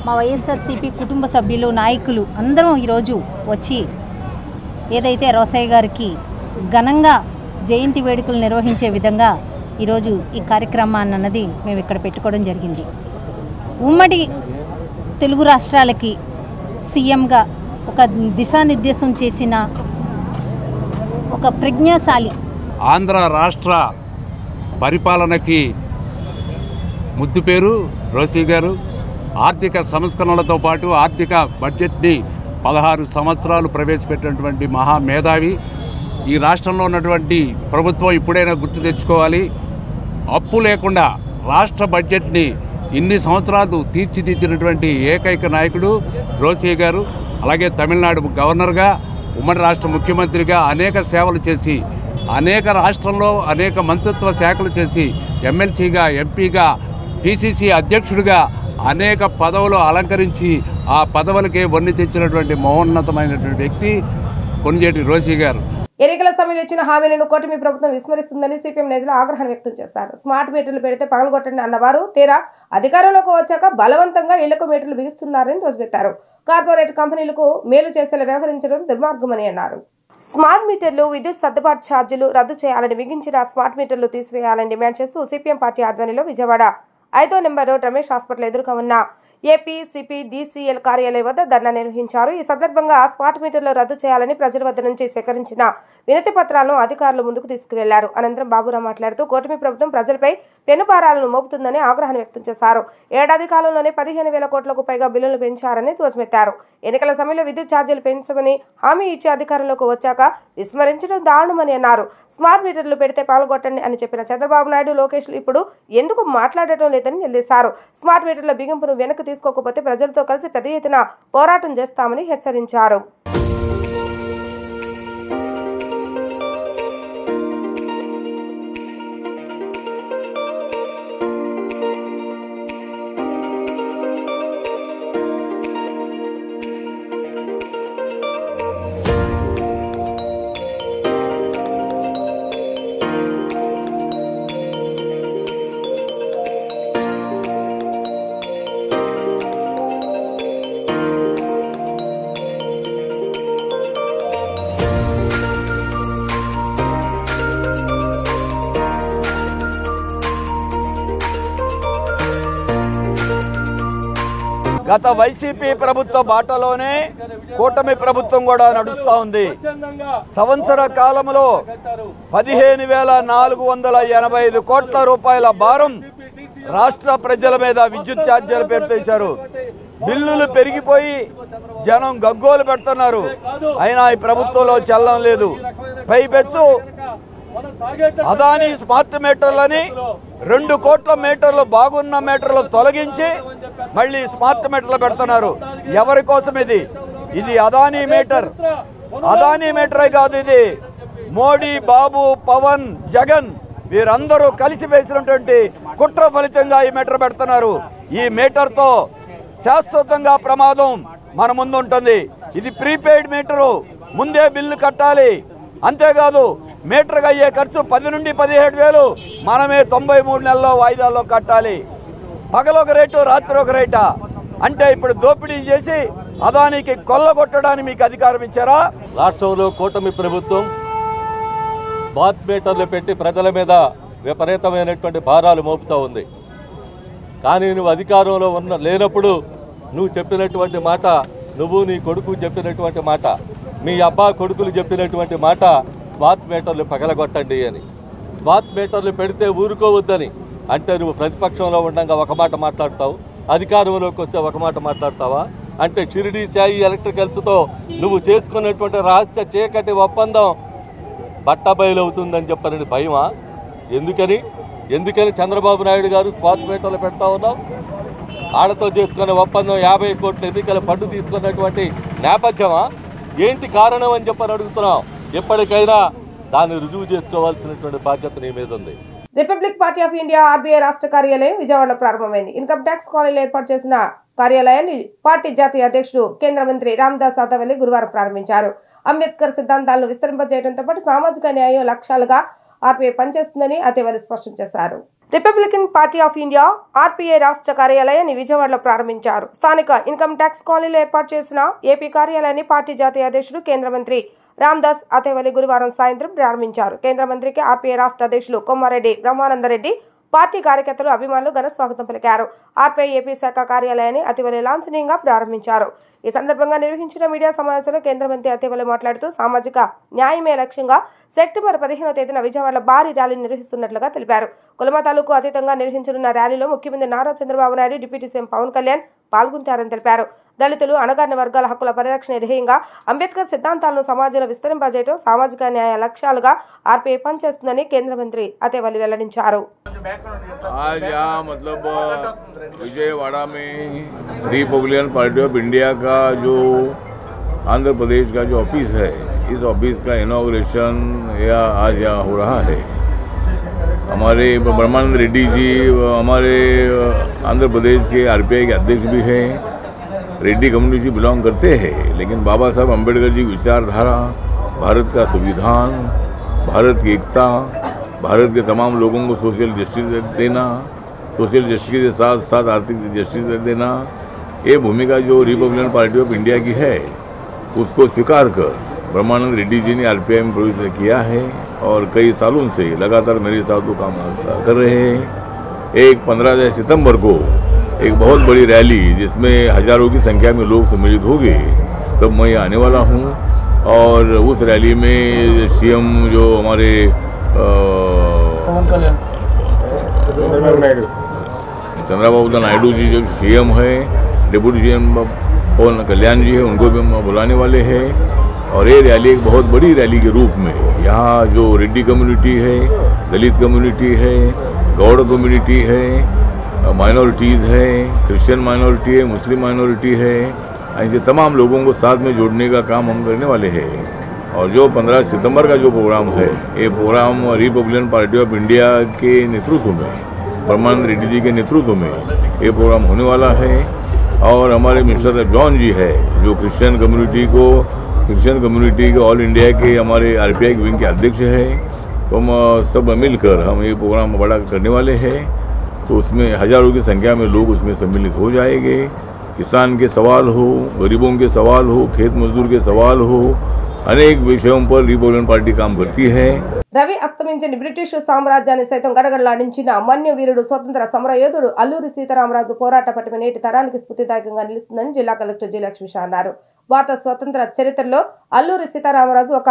మా వైఎస్ఆర్సీపీ కుటుంబ సభ్యులు, నాయకులు అందరం ఈరోజు వచ్చి ఏదైతే రోసయ్య గారికి ఘనంగా జయంతి వేడుకలు నిర్వహించే విధంగా ఈరోజు ఈ కార్యక్రమాన్ని అన్నది మేము ఇక్కడ పెట్టుకోవడం జరిగింది. ఉమ్మడి తెలుగు రాష్ట్రాలకి సీఎంగా ఒక దిశానిర్దేశం చేసిన ఒక ప్రజ్ఞాశాలి, ఆంధ్ర రాష్ట్ర పరిపాలనకి ముద్దు పేరు రోసీ గారు. ఆర్థిక సంస్కరణలతో పాటు ఆర్థిక బడ్జెట్ని 16 సంవత్సరాలు ప్రవేశపెట్టినటువంటి మహామేధావి. ఈ రాష్ట్రంలో ఉన్నటువంటి ప్రభుత్వం ఇప్పుడైనా గుర్తు తెచ్చుకోవాలి. అప్పు లేకుండా రాష్ట్ర బడ్జెట్ని ఇన్ని సంవత్సరాలు తీర్చిదిద్దినటువంటి ఏకైక నాయకుడు రోసీ గారు. అలాగే తమిళనాడు గవర్నర్గా, ఉమ్మడి రాష్ట్ర ముఖ్యమంత్రిగా అనేక సేవలు చేసి, అనేక రాష్ట్రంలో అనేక మంత్రిత్వ శాఖలు చేసి, ఎమ్మెల్సీగా, ఎంపీగా, పిసిసి అధ్యక్షుడిగా అనేక పదవులు అలంకరించి ఆ పదవులకే వన్ని తెచ్చినటువంటి మహోన్నతమైనటువంటి వ్యక్తి కొణిజేటి రోసీ గారు. ఎన్నికల సమయంలో ఇచ్చిన హామీలను కూటమి ప్రభుత్వం విస్మరిస్తుందని సిపిఎం నేతలు ఆగ్రహం వ్యక్తం చేశారు. స్మార్ట్ మీటర్లు పెడితే పగలగొట్టండి అన్నవారు తీరా అధికారంలోకి వచ్చాక బలవంతంగా ఇళ్లకు మీటర్లు బిగిస్తున్నారని ధ్వజమెత్తారు. కార్పొరేట్ కంపెనీలకు మేలు చేసేలా వ్యవహరించడం దుర్మార్గమని అన్నారు. స్మార్ట్ మీటర్లు, విద్యుత్ సర్దుబాటు ఛార్జీలు రద్దు చేయాలని, మిగించిన స్మార్ట్ మీటర్లు తీసివేయాలని డిమాండ్ చేస్తూ సిపిఎం పార్టీ ఆధ్వర్యంలో విజయవాడ 5వ నెంబర్ రోడ్ రమేష్ హాస్పిటల్ ఎదురుగా ఉన్న ఏపీసీపీడీసీఎల్ కార్యాలయం వద్ద ధర్నా నిర్వహించారు. ఈ సందర్భంగా స్మార్ట్ మీటర్లు రద్దు చేయాలని ప్రజల వద్ద నుంచి సేకరించిన వినతి పత్రాలను అధికారులు ముందుకు తీసుకువెళ్లారు. అనంతరం బాబురావు మాట్లాడుతూ కూటమి ప్రభుత్వం ప్రజలపై పెనుభారాలను మోపుతుందని ఆగ్రహాన్ని వ్యక్తం చేశారు. ఏడాది కాలంలోనే 15,000 కోట్లకు పైగా బిల్లులు పెంచారని ధ్వజమెత్తారు. ఎన్నికల సమయంలో విద్యుత్ ఛార్జీలు పెంచమని హామీ ఇచ్చి అధికారంలోకి వచ్చాక విస్మరించడం దారుణమని అన్నారు. స్మార్ట్ మీటర్లు పెడితే పాల్గొట్టండి అని చెప్పిన చంద్రబాబు నాయుడు, లోకేష్లు ఇప్పుడు ఎందుకు మాట్లాడటం లేదని నిలదీశారు. స్మార్ట్ మీటర్ల బిగింపును వెనక్కి తీసుకోకపోతే ప్రజలతో కలిసి పెద్ద ఎత్తున పోరాటం చేస్తామని హెచ్చరించారు. గత వైసీపీ ప్రభుత్వ బాటలోనే కూటమి ప్రభుత్వం కూడా నడుస్తూ ఉంది. సంవత్సర కాలంలో 15,485 కోట్ల రూపాయల భారం రాష్ట్ర ప్రజల మీద విద్యుత్ ఛార్జీలు పెట్టేశారు. బిల్లులు పెరిగిపోయి జనం గగ్గోలు పెడుతున్నారు. అయినా ఈ ప్రభుత్వంలో చలనం లేదు. పైపెచ్చు అదానీ స్మార్ట్ మీటర్లని 2 కోట్ల మీటర్లు బాగున్న మీటర్లు తొలగించి మళ్ళీ స్మార్ట్ మీటర్లు పెడుతున్నారు. ఎవరి కోసం ఇది? ఇది అదానీ మీటర్. అదానీ మీటరే కాదు, ఇది మోడీ, బాబు, పవన్, జగన్ వీరందరూ కలిసి వేసినటువంటి కుట్ర ఫలితంగా ఈ మీటర్ పెడుతున్నారు. ఈ మీటర్తో శాశ్వతంగా ప్రమాదం మన ముందు ఉంటుంది. ఇది ప్రీపెయిడ్ మీటరు, ముందే బిల్లు కట్టాలి. అంతేకాదు మీటర్గా అయ్యే ఖర్చు 10 నుండి 17,000 మనమే 93 నెలల్లో వాయిదాల్లో కట్టాలి. పగలొక రేటు, రాత్రి ఒక రేటా? అంటే ఇప్పుడు దోపిడీ చేసి అదానికి కొల్లగొట్టడానికి మీకు అధికారం ఇచ్చారా? రాష్ట్రంలో కూటమి ప్రభుత్వం స్మార్ట్ మీటర్లు పెట్టి ప్రజల మీద విపరీతమైనటువంటి భారాలు మోపుతూ ఉంది. కానీ నువ్వు అధికారంలో లేనప్పుడు నువ్వు చెప్పినటువంటి మాట, నువ్వు నీ కొడుకు చెప్పినటువంటి మాట, మీ అబ్బా కొడుకులు చెప్పినటువంటి మాట స్మార్ట్ మీటర్లు పగలగొట్టండి అని. స్మార్ట్ మీటర్లు పెడితే ఊరుకోవద్దని అంటే నువ్వు ప్రతిపక్షంలో ఉండగా ఒక మాట మాట్లాడతావు, అధికారంలోకి వస్తే ఒక మాట మాట్లాడతావా? అంటే షిరిడి సాయి ఎలక్ట్రికల్స్తో నువ్వు చేసుకున్నటువంటి రహస్య చీకటి ఒప్పందం బట్టబయలవుతుందని చెప్పని భయమా? ఎందుకని చంద్రబాబు నాయుడు గారు స్మార్ట్ మీటర్లు పెడతా ఉన్నావు? ఆడతో చేసుకున్న ఒప్పందం 50 కోట్ల ఎన్నికల పట్టు తీసుకున్నటువంటి నేపథ్యమా? ఏంటి కారణం అని చెప్పని అడుగుతున్నాం. ఎప్పటికైనా దాన్ని రుజువు చేసుకోవాల్సినటువంటి బాధ్యత నీ మీద ఉంది. Republic party of India RBI రాష్ట్ర కార్యాలయం విజయవాడలో ప్రారంభమైంది. ఇన్కమ్ ట్యాక్స్ కాలనీలో ఏర్పాటు చేసిన కార్యాలయాన్ని పార్టీ జాతీయ అధ్యక్షుడు కేంద్ర మంత్రి రామదాస్ అథవాలే గురువారం ప్రారంభించారు. అంబేద్కర్ సిద్ధాంతాలను విస్తరింపజేయడంతో పాటు సామాజిక న్యాయం లక్ష్యాలుగా ఆర్బీఐ పనిచేస్తుందని అథవాలే స్పష్టం చేశారు. Republican party of India RBI రాష్ట్ర కార్యాలయాన్ని విజయవాడలో ప్రారంభించారు. స్థానిక ఇన్కమ్ ట్యాక్స్ కాలనీలో ఏర్పాటు చేసిన ఏపీ కార్యాలయాన్ని పార్టీ జాతీయ అధ్యక్షుడు కేంద్ర మంత్రి రామదాస్ అథవాలే గురువారం సాయంత్రం ప్రారంభించారు. కేంద్ర మంత్రికి ఆర్బీఐ రాష్ట్ర అధ్యక్షులు కొమ్మారెడ్డి బ్రహ్మానందరెడ్డి పార్టీ కార్యకర్తలు అభిమానులు ఘన స్వాగతం పలికారు. ఆర్పీఐ ఏపీ శాఖ కార్యాలయాన్ని అతివలి లాంఛనీయంగా ప్రారంభించారు. ఈ సందర్భంగా నిర్వహించిన మీడియా సమావేశంలో కేంద్ర మంత్రి అతివలి మాట్లాడుతూ సామాజిక న్యాయమే లక్ష్యంగా సెప్టెంబర్ 15వ తేదీన విజయవాడలో భారీ ర్యాలీ నిర్వహిస్తున్నట్లుగా తెలిపారు. కులమతాలకు అతీతంగా నిర్వహించనున్న ర్యాలీలో ముఖ్యమంత్రి నారా చంద్రబాబు నాయుడు, డిప్యూటీ సీఎం పవన్ కళ్యాణ్ పాల్గొంటారని తెలిపారు. దళితులు, అణగారిన వర్గాల హక్కుల పరిరక్షణ ధ్యేయంగా అంబేద్కర్ సిద్ధాంతాలను సమాజంలో విస్తరింపజేయడం సామాజిక న్యాయ లక్ష్యాలుగా ఆర్పీఐ పనిచేస్తుందని కేంద్ర మంత్రి అతేవలి వెల్లడించారు. आज यहाँ मतलब विजयवाड़ा में रिपब्लिकन पार्टी ऑफ इंडिया का जो आंध्र प्रदेश का जो ऑफिस है, इस ऑफिस का इनॉग्रेशन या आज यहाँ हो रहा है. हमारे ब्रह्मानंद रेड्डी जी हमारे आंध्र प्रदेश के आरपीआई के अध्यक्ष भी हैं. रेड्डी कम्युनिटी से बिलोंग करते हैं, लेकिन बाबा साहब अम्बेडकर जी विचारधारा, भारत का संविधान, भारत की एकता, भारत के तमाम लोगों को सोशल जस्टिस देना, सोशल जस्टिस के साथ साथ आर्थिक जस्टिस देना, ये भूमिका जो रिपब्लिकन पार्टी ऑफ इंडिया की है उसको स्वीकार कर ब्रह्मानंद रेड्डी जी ने आरपीआई में प्रवेश किया है और कई सालों से लगातार मेरे साथ वो काम कर रहे हैं. एक 15 सितंबर को एक बहुत बड़ी रैली जिसमें हजारों की संख्या में लोग सम्मिलित होंगे, तब मैं आने वाला हूँ. और उस रैली में सीएम जो हमारे चंद्रबाबू नायडू जी जो सीएम है, डिप्टी सीएम पवन कल्याण जी है, उनको भी हम बुलाने वाले हैं. और ये रैली एक बहुत बड़ी रैली के रूप में यहाँ जो रेड्डी कम्युनिटी है, दलित कम्युनिटी है, गौड़ कम्युनिटी है, माइनॉरिटीज़ है, क्रिश्चियन माइनॉरिटी है, मुस्लिम माइनॉरिटी है, ऐसे तमाम लोगों को साथ में जोड़ने का काम हम करने वाले हैं. और जो 15 सितंबर का जो प्रोग्राम है, ये प्रोग्राम रिपब्लिकन पार्टी ऑफ इंडिया के नेतृत्व में, ब्रह्मानंद रेड्डी जी के नेतृत्व में ये प्रोग्राम होने वाला है. और हमारे मिस्टर जॉन जी है जो क्रिश्चियन कम्युनिटी के ऑल इंडिया के हमारे आरपीआई विंग के अध्यक्ष है. तो हम सब मिलकर हम ये प्रोग्राम बड़ा करने वाले हैं. तो उसमें हजारों की संख्या में लोग उसमें सम्मिलित हो जाएंगे. किसान के सवाल हो, गरीबों के सवाल हो, खेत मजदूर के सवाल हो, అనేక విషయం पर रिपब्लिकन पार्टी काम करती है. రవి అస్తమించిన బ్రిటిష్ సామ్రాజ్యాన్ని సైతం గడగడలాడించిన మన్య వీరుడు స్వతంత్ర సమర యోధుడు అల్లూరి సీతారామరాజు పోరాట పటిమ నేటి తరానికి స్ఫూర్తిదాయకంగా నిలుస్తుందని జిల్లా కలెక్టర్ జి లక్ష్మీష అన్నారు. భారత స్వతంత్ర చరిత్రలో అల్లూరి సీతారామరాజు ఒక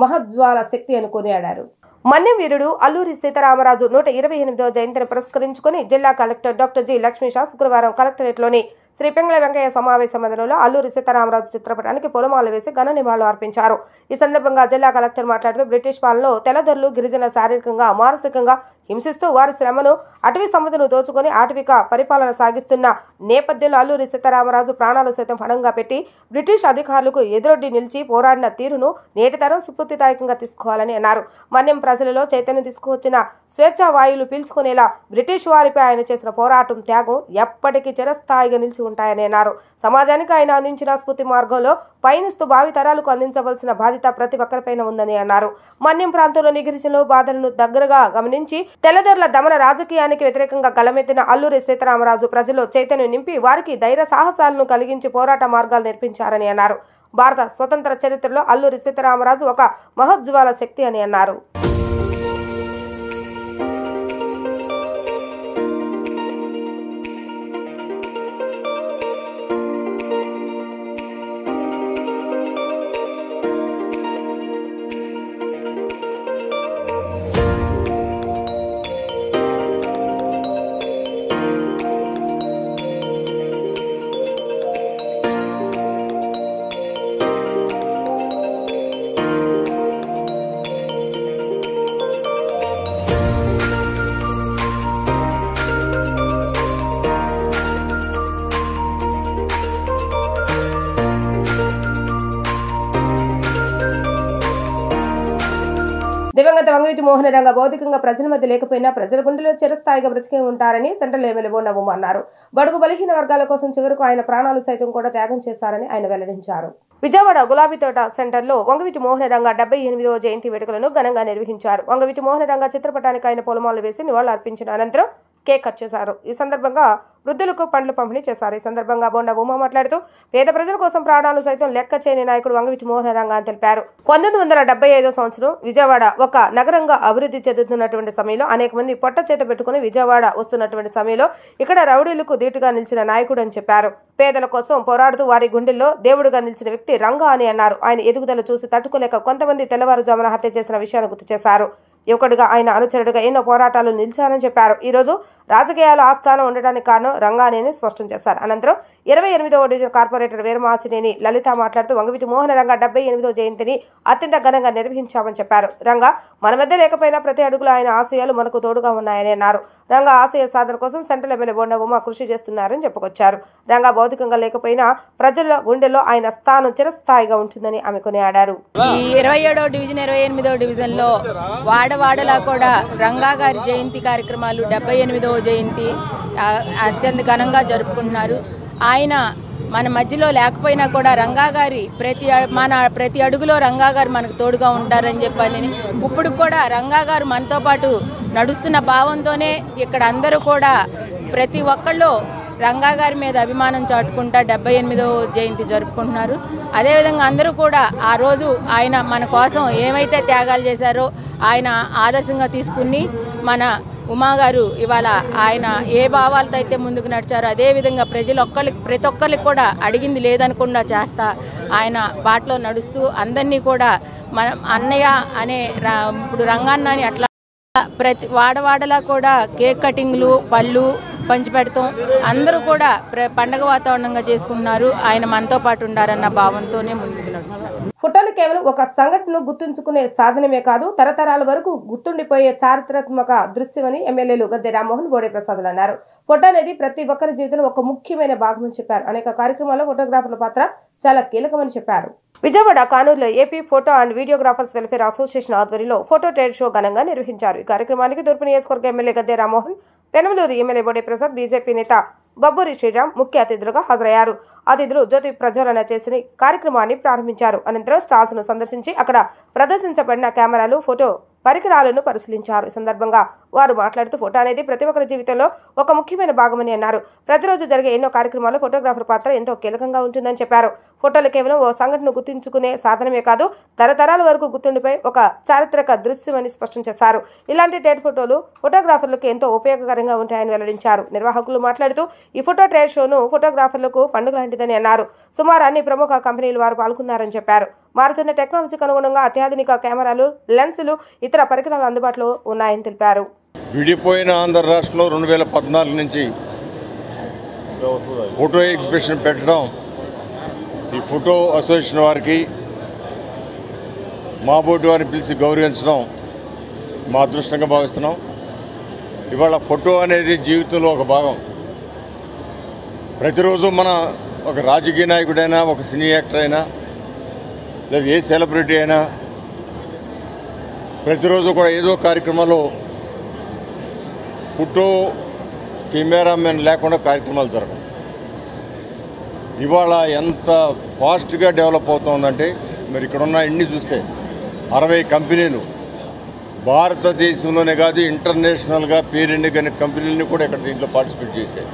మహజ్వాల శక్తి అని కొనియాడారు. మన్య వీరుడు అల్లూరి సీతారామరాజు 128వ జయంతిని పురస్కరించుకుని జిల్లా కలెక్టర్ డాక్టర్ జి లక్ష్మీష శుక్రవారం కలెక్టరేట్లోని శ్రీ పింగళ వెంకయ్య సమావేశ మందిరంలో అల్లూరి సీతారామరాజు చిత్రపటానికి పూలమాలలు వేసి ఘన నివాళులు అర్పించారు. ఈ సందర్భంగా జిల్లా కలెక్టర్ మాట్లాడుతూ బ్రిటిష్ పాలనలో తెల్లదొరలు గిరిజనుల శారీరకంగా, మానసికంగా హింసిస్తూ వారి శ్రమను, అటవీ సంపదను దోచుకొని ఆటవిక పరిపాలన సాగిస్తున్న నేపథ్యంలో అల్లూరి సీతారామరాజు ప్రాణాలు సైతం ఫణంగా పెట్టి బ్రిటిష్ అధికారులకు ఎదురొడ్డి నిలిచి పోరాడిన తీరును నేటి తరం స్ఫూర్తిదాయకంగా తీసుకోవాలని అన్నారు. మన్యం ప్రజలలో చైతన్యం తీసుకువచ్చిన స్వేచ్ఛా వాయువులు పీల్చుకునేలా బ్రిటిష్ వారిపై ఆయన చేసిన పోరాటం, త్యాగం ఎప్పటికీ చిరస్థాయిగా నిలిచి ఉంటాయని అన్నారు. సమాజానికి ఆయన అందించిన స్ఫూర్తి మార్గంలో పయనిస్తూ భావి తరాలకు అందించవలసిన బాధ్యత ప్రతి ఒక్కరిపైన ఉందని అన్నారు. మన్యం ప్రాంతంలోని గిరిజనుల బాధలను దగ్గరగా గమనించి తెల్లదొరల దమన రాజకీయానికి వ్యతిరేకంగా గళమెత్తిన అల్లూరి సీతారామరాజు ప్రజల్లో చైతన్యం నింపి వారికి ధైర్య సాహసాలను కలిగించి పోరాట మార్గాలు నేర్పించారని అన్నారు. భారత స్వతంత్ర చరిత్రలో అల్లూరి సీతారామరాజు ఒక మహోజ్వల శక్తి అని అన్నారు. దివంగత వంగవీటి మోహన రంగ భౌతికంగా ప్రజల మధ్య లేకపోయినా ప్రజల గుండెలో చిరస్థాయిగా బ్రతికే ఉంటారని సెంట్రల్ ఎమ్మెల్యే బోండా ఉమ అన్నారు. బడుగు బలహీన వర్గాల కోసం చివరకు ఆయన ప్రాణాలు సైతం కూడా త్యాగం చేశారని ఆయన వెల్లడించారు. విజయవాడ గులాబీతోట సెంటర్లో వంగవీటి మోహన రంగ 78వ జయంతి వేడుకలను ఘనంగా నిర్వహించారు. వంగవీటి మోహన రంగ చిత్రపటానికి ఆయన పూలమాలలు వేసి నివాళులు అర్పించిన అనంతరం కేక్ కట్ చేశారు. ఈ సందర్భంగా వృద్ధులకు పండ్లు పంపిణీ చేశారు. ఈ సందర్భంగా బొండా ఉమా మాట్లాడుతూ పేద ప్రజల కోసం ప్రాణాలు సైతం లెక్క చేయని నాయకుడు వంగవీటి మోహన రంగా అని తెలిపారు. 1975 సంవత్సరం విజయవాడ ఒక నగరంగా అభివృద్ధి చెందుతున్నటువంటి సమయంలో అనేక మంది పొట్ట చేత పెట్టుకుని విజయవాడ వస్తున్నటువంటి సమయంలో ఇక్కడ రౌడీలకు ధీటుగా నిలిచిన నాయకుడు అని చెప్పారు. పేదల కోసం పోరాడుతూ వారి గుండెల్లో దేవుడుగా నిలిచిన వ్యక్తి రంగా అని అన్నారు. ఆయన ఎదుగుదల చూసి తట్టుకోలేక కొంతమంది తెల్లవారుజామున హత్య చేసిన విషయాన్ని గుర్తు చేశారు. యువకుడిగా ఆయన అనుచరుడిగా ఎన్నో పోరాటాలు నిలిచారని చెప్పారు. ఈ రోజు రాజకీయాలు ఆస్థానం ఉండడానికి కారణం రంగానేని స్పష్టం చేశారు. అనంతరం 28వ డివిజన్ కార్పొరేటర్ వీరమాచినేని లలిత మాట్లాడుతూ వంగవీటి మోహన రంగా 78వ జయంతిని అత్యంత ఘనంగా నిర్వహించామని చెప్పారు. రంగా మన మధ్య లేకపోయినా ప్రతి అడుగులో ఆయన ఆశయాలు మనకు తోడుగా ఉన్నాయని అన్నారు. రంగా ఆశయ సాధన కోసం సెంట్రల్ ఎమ్మెల్యే బొండా ఉమా కృషి చేస్తున్నారని చెప్పుకొచ్చారు. రంగా భౌతికంగా లేకపోయినా ప్రజల గుండెల్లో ఆయన స్థానం చిరస్థాయిగా ఉంటుందని ఆమె కొనియాడారు. ఈ 27వ డివిజన్ 28వ డివిజన్లో వాడవాడలా కూడా రంగా గారి జయంతి కార్యక్రమాలు 78వ జయంతి అత్యంత ఘనంగా జరుపుకుంటున్నారు. ఆయన మన మధ్యలో లేకపోయినా కూడా రంగా గారి ప్రతి అడుగులో రంగా గారు మనకు తోడుగా ఉంటారని చెప్పని ఇప్పుడు కూడా రంగా గారు మనతో పాటు నడుస్తున్న భావంతోనే ఇక్కడ అందరూ కూడా ప్రతి ఒక్కళ్ళు రంగా గారి మీద అభిమానం చాటుకుంటా 78వ జయంతి జరుపుకుంటున్నారు. అదేవిధంగా అందరూ కూడా ఆ రోజు ఆయన మన కోసం ఏమైతే త్యాగాలు చేశారో ఆయన ఆదర్శంగా తీసుకుని మన ఉమా గారు ఇవాళ ఆయన ఏ భావాలతో అయితే ముందుకు నడిచారో అదేవిధంగా ప్రతి ఒక్కరికి కూడా అడిగింది లేదనకుండా చేస్తా ఆయన బాటలో నడుస్తూ అందరినీ కూడా మన అన్నయ్య అనే ఇప్పుడు రంగన్న అని అట్లా ప్రతి వాడవాడలా కూడా కేక్ కటింగ్లు పళ్ళు పంచిపెడతాం అందరూ కూడా పండగ వాతావరణంగా చేసుకుంటున్నారు. ఆయన మనతో పాటు ఉండారన్న భావంతోనే ముందుకు నడుస్తున్నారు. ఫోటోలు కేవలం ఒక సంఘటనను గుర్తుంచుకునే సాధనమే కాదు, తరతరాల వరకు గుర్తుండిపోయే చారిత్రాత్మక దృశ్యమని ఎమ్మెల్యేలు గద్దె రామ్మోహన్ బోడే ప్రసాదులు అన్నారు. ఫోటో అనేది ప్రతి ఒక్కరి జీవితంలో ఒక ముఖ్యమైన భాగమని చెప్పారు. అనేక కార్యక్రమాల్లో ఫోటోగ్రాఫర్ల పాత్ర చాలా కీలకమని చెప్పారు. విజయవాడ కానూరులో AP photo and videographers welfare association ఆధ్వర్యంలో ఫోటో ట్రేడ్ షో ఘనంగా నిర్వహించారు. ఈ కార్యక్రమానికి తూర్పు నియోజకవర్గ MLA Gadde Rammohan, Penamaluru MLA Bode Prasad, BJP నేత బబ్బూరి శ్రీరామ్ ముఖ్య అతిథులుగా హాజరయ్యారు. అతిథులు జ్యోతి ప్రజ్వలన చేసి కార్యక్రమాన్ని ప్రారంభించారు. అనంతరం స్టాల్స్ ను సందర్శించి అక్కడ ప్రదర్శించబడిన కెమెరాలు, ఫోటో పరికరాలను పరిశీలించారు. ఈ సందర్భంగా వారు మాట్లాడుతూ ఫోటో అనేది ప్రతి ఒక్కరి జీవితంలో ఒక ముఖ్యమైన భాగమని అన్నారు. ప్రతిరోజు జరిగే ఎన్నో కార్యక్రమాల్లో ఫోటోగ్రాఫర్ పాత్ర ఎంతో కీలకంగా ఉంటుందని చెప్పారు. ఫోటోలు కేవలం ఓ సంఘటనను గుర్తించుకునే సాధనమే కాదు, తరతరాల వరకు గుర్తుండిపోయి ఒక చారిత్రక దృశ్యమని స్పష్టం చేశారు. ఇలాంటి ట్రేడ్ ఫోటోలు ఫోటోగ్రాఫర్లకు ఎంతో ఉపయోగకరంగా ఉంటాయని వెల్లడించారు. నిర్వాహకులు మాట్లాడుతూ ఈ ఫోటో ట్రేడ్ షోను ఫోటోగ్రాఫర్లకు పండుగ లాంటిదని అన్నారు. సుమారు అన్ని ప్రముఖ కంపెనీలు వారు పాల్గొన్నారని చెప్పారు. మారుతున్న టెక్నాలజీకి అనుగుణంగా అత్యాధునిక కెమెరాలు, లెన్సులు, ఇతర పరికరాలు అందుబాటులో ఉన్నాయని తెలిపారు. విడిపోయిన ఆంధ్ర రాష్ట్రంలో 2014 నుంచి ఫోటో ఎగ్జిబిషన్ పెట్టడం ఈ ఫోటో అసోసియేషన్ వారికి మా బోర్డు వారిని పిలిచి గౌరవించడం మా అదృష్టంగా భావిస్తున్నాం. ఇవాళ ఫోటో అనేది జీవితంలో ఒక భాగం. ప్రతిరోజు మన ఒక రాజకీయ నాయకుడైనా, ఒక సినీ యాక్టర్ అయినా, లేదా ఏ సెలబ్రిటీ అయినా ప్రతిరోజు కూడా ఏదో కార్యక్రమాల్లో ఫోటో కెమెరామెన్ లేకుండా కార్యక్రమాలు జరగవు. ఇవాళ ఎంత ఫాస్ట్గా డెవలప్ అవుతుందంటే మీరు ఇక్కడున్న ఇన్ని చూస్తే 60 కంపెనీలు భారతదేశంలోనే కాదు ఇంటర్నేషనల్గా పేరెన్నికైన కంపెనీలని కూడా ఇక్కడ దీంట్లో పార్టిసిపేట్ చేశాయి.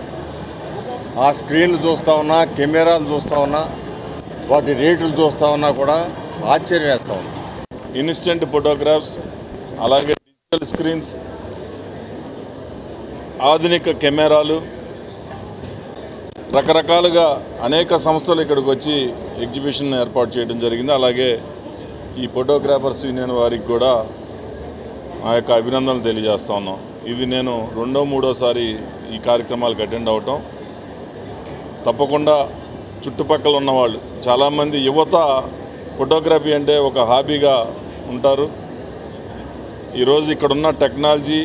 ఆ స్క్రీన్లు చూస్తూ ఉన్నా, కెమెరాలు చూస్తూ ఉన్నా, వాటి రేట్లు చూస్తూ ఉన్నా కూడా ఆశ్చర్యం వేస్తూ ఉంది. ఇన్స్టెంట్ ఫోటోగ్రాఫ్స్, అలాగే డిజిటల్ స్క్రీన్స్, ఆధునిక కెమెరాలు, రకరకాలుగా అనేక సంస్థలు ఇక్కడికి వచ్చి ఎగ్జిబిషన్ ఏర్పాటు చేయడం జరిగింది. అలాగే ఈ ఫోటోగ్రాఫర్స్ యూనియన్ వారికి కూడా ఆ యొక్క అభినందనలు తెలియజేస్తా ఉన్నాం. ఇది నేను 2వ 3వసారి ఈ కార్యక్రమాలకు అటెండ్ అవటం. తప్పకుండా చుట్టుపక్కల ఉన్నవాళ్ళు చాలామంది యువత ఫోటోగ్రఫీ అంటే ఒక హాబీగా ఉంటారు. ఈరోజు ఇక్కడున్న టెక్నాలజీ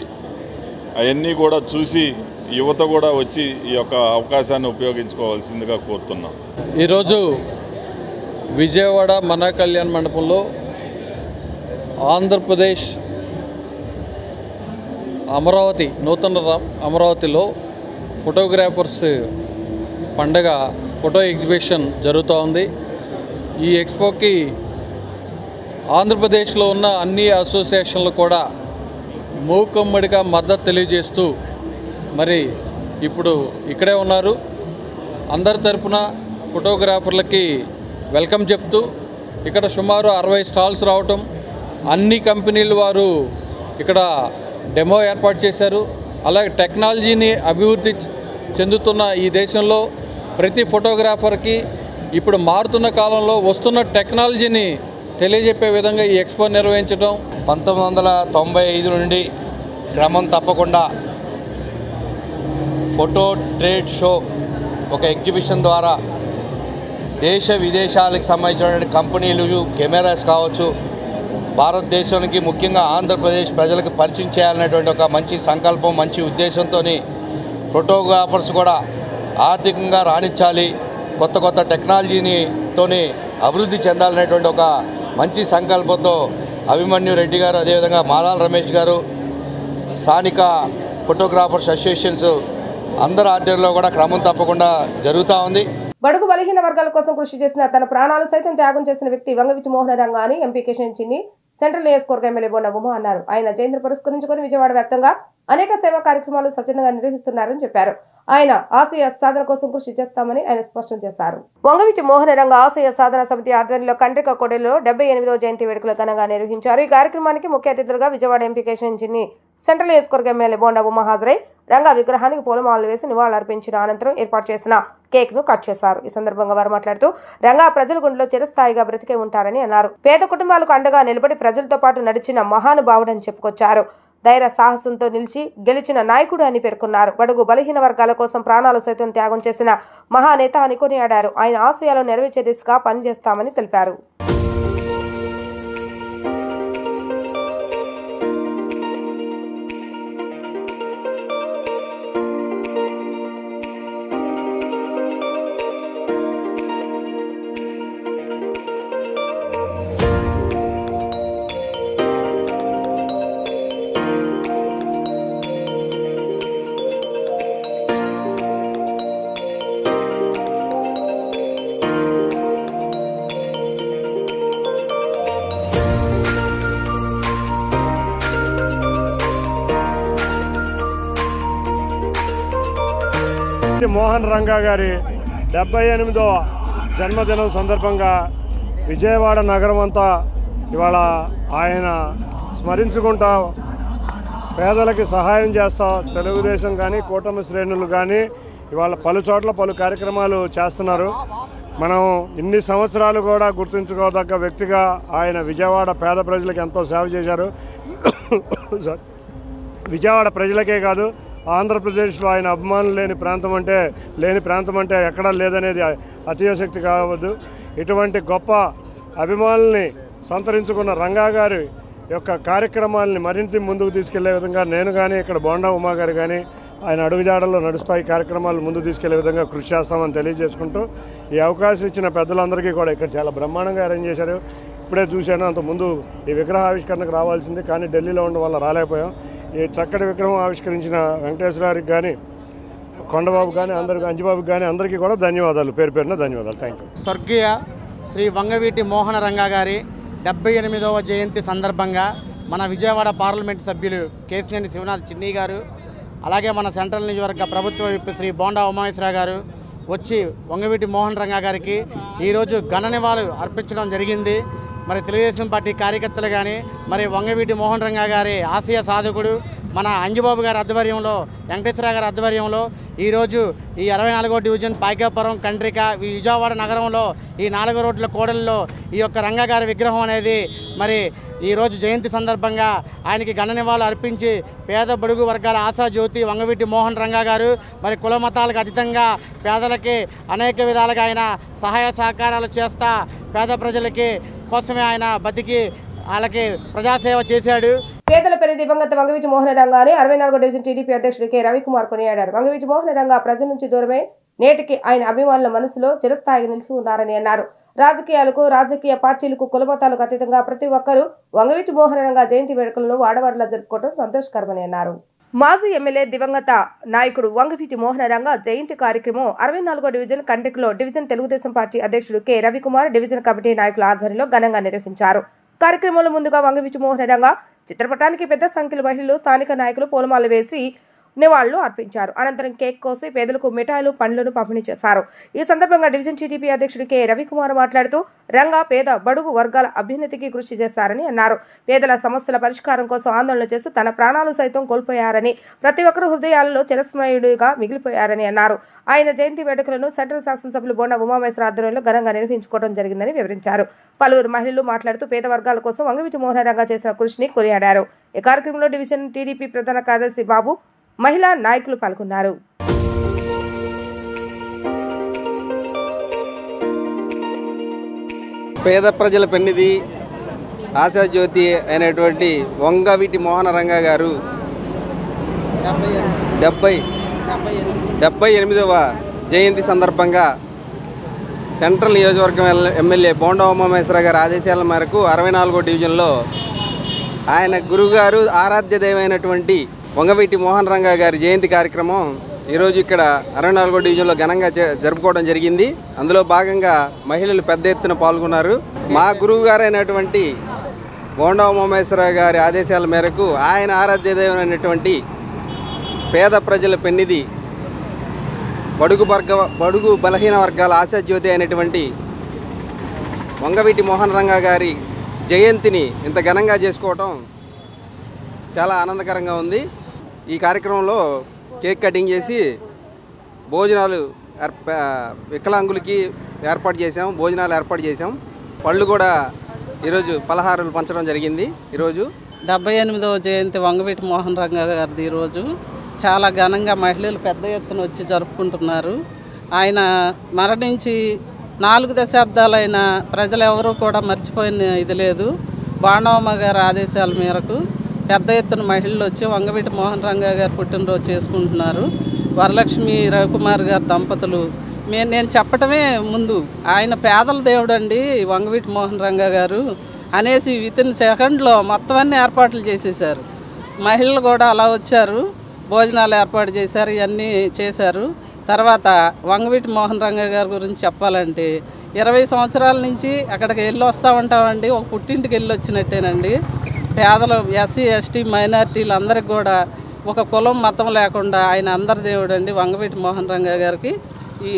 అవన్నీ కూడా చూసి యువత కూడా వచ్చి ఈ యొక్క అవకాశాన్ని ఉపయోగించుకోవాల్సిందిగా కోరుతున్నాం. ఈరోజు విజయవాడ మన కళ్యాణ మండపంలో ఆంధ్రప్రదేశ్ అమరావతి నూతన అమరావతిలో ఫోటోగ్రాఫర్స్ పండగ ఫోటో ఎగ్జిబిషన్ జరుగుతూ ఉంది. ఈ ఎక్స్పోకి ఆంధ్రప్రదేశ్లో ఉన్న అన్ని అసోసియేషన్లు కూడా మూకమ్మడిగా మద్దతు తెలియజేస్తూ మరి ఇప్పుడు ఇక్కడే ఉన్నారు. అందరి తరపున ఫోటోగ్రాఫర్లకి వెల్కమ్ చెప్తూ ఇక్కడ సుమారు 60 స్టాల్స్ రావటం, అన్ని కంపెనీల వారు ఇక్కడ డెమో ఏర్పాటు చేశారు. అలాగే టెక్నాలజీని అభివృద్ధి చెందుతున్న ఈ దేశంలో ప్రతి ఫోటోగ్రాఫర్కి ఇప్పుడు మారుతున్న కాలంలో వస్తున్న టెక్నాలజీని తెలియజెప్పే విధంగా ఈ ఎక్స్పో నిర్వహించడం. 1995 నుండి క్రమం తప్పకుండా ఫోటో ట్రేడ్ షో ఒక ఎగ్జిబిషన్ ద్వారా దేశ విదేశాలకు సంబంధించినటువంటి కంపెనీలు, కెమెరాస్ కావచ్చు, భారతదేశానికి ముఖ్యంగా ఆంధ్రప్రదేశ్ ప్రజలకు పరిచయం చేయాలనేటువంటి ఒక మంచి సంకల్పం, మంచి ఉద్దేశంతో ఫోటోగ్రాఫర్స్ కూడా ఆర్థికంగా రాణించాలి, కొత్త కొత్త టెక్నాలజీతోని అభివృద్ధి చెందాలనేటువంటి ఒక మంచి సంకల్పంతో అభిమన్యు రెడ్డి గారు, అదేవిధంగా మాలాల రమేష్ గారు, స్థానిక ఫోటోగ్రాఫర్స్ అసోసియేషన్స్ అందరి ఆధ్వర్యంలో కూడా క్రమం తప్పకుండా జరుగుతూ ఉంది. బడుగు బలహీన వర్గాల కోసం కృషి చేసిన, తన ప్రాణాలు సైతం త్యాగం చేసిన వ్యక్తి వంగవీటి మోహన రంగా అని ఎంపీ కిషన్ చిన్ని సెంట్రల్ నియోజకవర్గ ఎమ్మెల్యే బొండ ఉమ అన్నారు. ఆయన జయంతిని పురస్కరించుకొని విజయవాడ వ్యాప్తంగా అనేక సేవా కార్యక్రమాలు స్వచ్ఛందంగా నిర్వహిస్తున్నారని చెప్పారు. ఆయన ఆశయ సాధన కోసం కృషి చేస్తామని ఆయన స్పష్టం చేశారు. వంగవీటి మోహన రంగ ఆశయ సాధన సమితి ఆధ్వర్యంలో కండ్రిక కోడెలో 78వ జయంతి వేడుకలు ఘనంగా నిర్వహించారు. ఈ కార్యక్రమానికి ముఖ్య అతిథులుగా విజయవాడ ఎంపీ కిషన్ చిన్ని సెంట్రల్ నియోజకవర్గ ఎమ్మెల్యే బొండ ఉమ హాజరై రంగా విగ్రహానికి పూలమాలలు వేసి నివాళులర్పించిన అనంతరం ఏర్పాటు చేసిన కేక్ ను కట్ చేశారు. ఈ సందర్భంగా వారు మాట్లాడుతూ రంగా ప్రజల గుండెలో చిరస్థాయిగా బ్రతికే ఉంటారని అన్నారు. పేద కుటుంబాలకు అండగా నిలబడి ప్రజలతో పాటు నడిచిన మహానుభావుడని చెప్పుకొచ్చారు. ధైర్య సాహసంతో నిలిచి గెలిచిన నాయకుడు అని పేర్కొన్నారు. బడుగు బలహీన వర్గాల కోసం ప్రాణాలు సైతం త్యాగం చేసిన మహానేత అని కొనియాడారు. ఆయన ఆశయాలను నెరవేర్చే దిశగా పనిచేస్తామని తెలిపారు. మోహన్ రంగా గారి 78వ జన్మదినం సందర్భంగా విజయవాడ నగరం అంతా ఇవాళ ఆయన స్మరించుకుంటా పేదలకి సహాయం చేస్తా తెలుగుదేశం కానీ కూటమి శ్రేణులు కానీ ఇవాళ పలు చోట్ల పలు కార్యక్రమాలు చేస్తున్నారు. మనం ఇన్ని సంవత్సరాలు కూడా గుర్తుంచుకోదగ్గ వ్యక్తిగా ఆయన విజయవాడ పేద ప్రజలకు ఎంతో సేవ చేశారు. విజయవాడ ప్రజలకే కాదు, ఆంధ్రప్రదేశ్లో ఆయన అభిమానులు లేని ప్రాంతం అంటే ఎక్కడా లేదనేది అతిశక్తి కావద్దు. ఇటువంటి గొప్ప అభిమానుల్ని సంతరించుకున్న రంగా గారి యొక్క కార్యక్రమాలని మరింత ముందుకు తీసుకెళ్లే విధంగా నేను కానీ ఇక్కడ బోండా ఉమా గారు కానీ ఆయన అడుగుజాడల్లో నడుస్తాయి కార్యక్రమాలు ముందుకు తీసుకెళ్లే విధంగా కృషి చేస్తామని తెలియజేసుకుంటూ ఈ అవకాశం ఇచ్చిన పెద్దలందరికీ కూడా ఇక్కడ చాలా బ్రహ్మాండంగా అరేంజ్ చేశారు. ఇప్పుడే చూశాను, అంతకుముందు ఈ విగ్రహ ఆవిష్కరణకు రావాల్సింది కానీ ఢిల్లీలో ఉండడం వల్ల రాలేకపోయాం. ఈ చక్కటి విగ్రహం ఆవిష్కరించిన వెంకటేశ్వరారికి కానీ కొండబాబు కానీ అంజిబాబుకి కానీ అందరికీ కూడా ధన్యవాదాలు, పేరు పేరున ధన్యవాదాలు. Thank you. స్వర్గీయ శ్రీ వంగవీటి మోహన రంగా గారి 78వ జయంతి సందర్భంగా మన విజయవాడ పార్లమెంటు సభ్యులు కేసినేని శివనాథ్ చిన్ని గారు, అలాగే మన సెంట్రల్ నియోజకవర్గ ప్రభుత్వ విప్ శ్రీ బోండా ఉమామేశ్వరరావు గారు వచ్చి వంగవీటి మోహన్ రంగా గారికి ఈరోజు ఘన నివాళులు అర్పించడం జరిగింది. మరి తెలుగుదేశం పార్టీ కార్యకర్తలు కానీ మరి వంగవీటి మోహన్ రంగా గారి ఆశయ సాధకుడు మన అంజిబాబు గారి ఆధ్వర్యంలో, వెంకటేశ్వర గారి ఆధ్వర్యంలో ఈరోజు ఈ 64వ డివిజన్ పాయికాపురం కండ్రిక విజయవాడ నగరంలో ఈ 4 రోడ్ల కూడలిలో ఈ యొక్క రంగా గారి విగ్రహం అనేది మరి ఈరోజు జయంతి సందర్భంగా ఆయనకి ఘన నివాళులు అర్పించి పేద బడుగు వర్గాల ఆశాజ్యోతి వంగవీటి మోహన్ రంగా గారు మరి కుల మతాలకు అతీతంగా పేదలకి అనేక విధాలుగా ఆయన సహాయ సహకారాలు చేస్తా పేద ప్రజలకి కోసమే ఆయన బతికి వాళ్ళకి ప్రజాసేవ చేశాడు. పేదల పేరు దివంగత వంగవీటి మోహన రంగాని 64వ డివిజన్ టీడీపీ అధ్యక్షుడు కె రవికుమార్ కొనియాడారు. వంగవీటి మోహన రంగా ప్రజల నుంచి దూరమై నేటికి ఆయన అభిమానుల మనసులో చిరస్థాయిగా నిలిచి ఉన్నారని అన్నారు. రాజకీయాలకు, రాజకీయ పార్టీలకు, కులమతాలకు అతీతంగా ప్రతి ఒక్కరూ వంగవీటి మోహన రంగా జయంతి వేడుకలను వాడవాడలా జరుపుకోవడం సంతోషకరమని అన్నారు. మాజీ ఎమ్మెల్యే దివంగత నాయకుడు వంగవీటి మోహన రంగా జయంతి కార్యక్రమం 64వ డివిజన్ కండ్రికలో డివిజన్ తెలుగుదేశం పార్టీ అధ్యక్షుడు కె రవికుమార్, డివిజన్ కమిటీ నాయకుల ఆధ్వర్యంలో ఘనంగా నిర్వహించారు. కార్యక్రమంలో ముందుగా వంగవీటి మోహన రంగా చిత్రపటానికి పెద్ద సంఖ్యలో మహిళలు, స్థానిక నాయకులు పూలమాల వేసి నివాళులు అర్పించారు. అనంతరం కేక్ కోసి పేదలకు మిఠాయిలు, పండ్లను పంపిణీ చేశారు. ఈ సందర్భంగా డివిజన్ టీడీపీ అధ్యక్షుడు కె రవికుమార్ మాట్లాడుతూ రంగా పేద బడుగు వర్గాల అభ్యున్నతికి కృషి చేశారని అన్నారు. పేదల సమస్యల పరిష్కారం కోసం ఆందోళన చేస్తూ తన ప్రాణాలు సైతం కోల్పోయారని, ప్రతి ఒక్కరు హృదయాలలో చిరస్మరణీయుడిగా మిగిలిపోయారని అన్నారు. ఆయన జయంతి వేడుకలను సెంట్రల్ శాసనసభ్యులు బోండా ఉమామహేశ్వర ఆధ్వర్యంలో ఘనంగా నిర్వహించుకోవడం జరిగిందని వివరించారు. పలువురు మహిళలు మాట్లాడుతూ పేద వర్గాల కోసం వంగవీటి మోహన రంగా చేసిన కృషిని కొనియాడారు. ఈ కార్యక్రమంలో డివిజన్ టీడీపీ ప్రధాన కార్యదర్శి బాబు, మహిళా నాయకులు పాల్గొన్నారు. పేద ప్రజల పెన్నిధి, ఆశాజ్యోతి అయినటువంటి వంగవీటి మోహన రంగా గారు 78వ జయంతి సందర్భంగా సెంట్రల్ నియోజకవర్గం ఎమ్మెల్యే బోండా ఉమామహేశ్వర గారి ఆదేశాల మేరకు 64వ డివిజన్లో ఆయన గురువుగారు ఆరాధ్య దైవమైనటువంటి వంగవీటి మోహన్ రంగా గారి జయంతి కార్యక్రమం ఈరోజు ఇక్కడ 64వ డివిజన్లో ఘనంగా జరుపుకోవడం జరిగింది. అందులో భాగంగా మహిళలు పెద్ద ఎత్తున పాల్గొన్నారు. మా గురువు గారైనటువంటి బోండా ఉమామహేశ్వర గారి ఆదేశాల మేరకు ఆయన ఆరాధ్య దైవమైనటువంటి పేద ప్రజల పెన్నిధి, బడుగు బలహీన వర్గాల ఆశాజ్యోతి అయినటువంటి వంగవీటి మోహన్ రంగా గారి జయంతిని ఇంత ఘనంగా చేసుకోవటం చాలా ఆనందకరంగా ఉంది. ఈ కార్యక్రమంలో కేక్ కటింగ్ చేసి భోజనాలు వికలాంగులకి భోజనాలు ఏర్పాటు చేసాం. పళ్ళు కూడా ఈరోజు పలహారాలు పంచడం జరిగింది. ఈరోజు 78వ జయంతి వంగవీటి మోహన్ రంగా గారిది ఈరోజు చాలా ఘనంగా మహిళలు పెద్ద ఎత్తున వచ్చి జరుపుకుంటున్నారు. ఆయన మరణించి 4 దశాబ్దాలైన ప్రజలు ఎవరూ కూడా మర్చిపోయిన ఇది లేదు. బాణవమ్మ గారి ఆదేశాల మేరకు పెద్ద ఎత్తున మహిళలు వచ్చి వంగవీటి మోహన్ రంగా గారు పుట్టినరోజు చేసుకుంటున్నారు. వరలక్ష్మి రవికుమార్ గారి దంపతులు నేను చెప్పటమే ముందు ఆయన పేదల దేవుడు అండి వంగవీటి మోహన్ రంగా గారు అనేసి వితిన్ సెకండ్లో మొత్తం అన్ని ఏర్పాట్లు చేసేసారు. మహిళలు కూడా అలా వచ్చారు, భోజనాలు ఏర్పాటు చేశారు, ఇవన్నీ చేశారు. తర్వాత వంగవీటి మోహన్ రంగా గారి గురించి చెప్పాలంటే 20 సంవత్సరాల నుంచి అక్కడికి వెళ్ళి వస్తూ ఉంటామండి. ఒక పుట్టింటికి వెళ్ళి వచ్చినట్టేనండి. పేదలు, ఎస్సీ ఎస్టీ మైనారిటీలు అందరికి కూడా ఒక కులం మతం లేకుండా ఆయన అందరి దేవుడు అండి వంగవీటి మోహన్ రంగా గారికి ఈ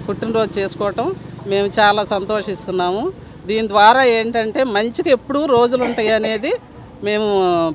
పుట్టినరోజు చేసుకోవటం మేము చాలా సంతోషిస్తున్నాము. దీని ద్వారా ఏంటంటే మంచికి ఎప్పుడూ రోజులు ఉంటాయి అనేది మేము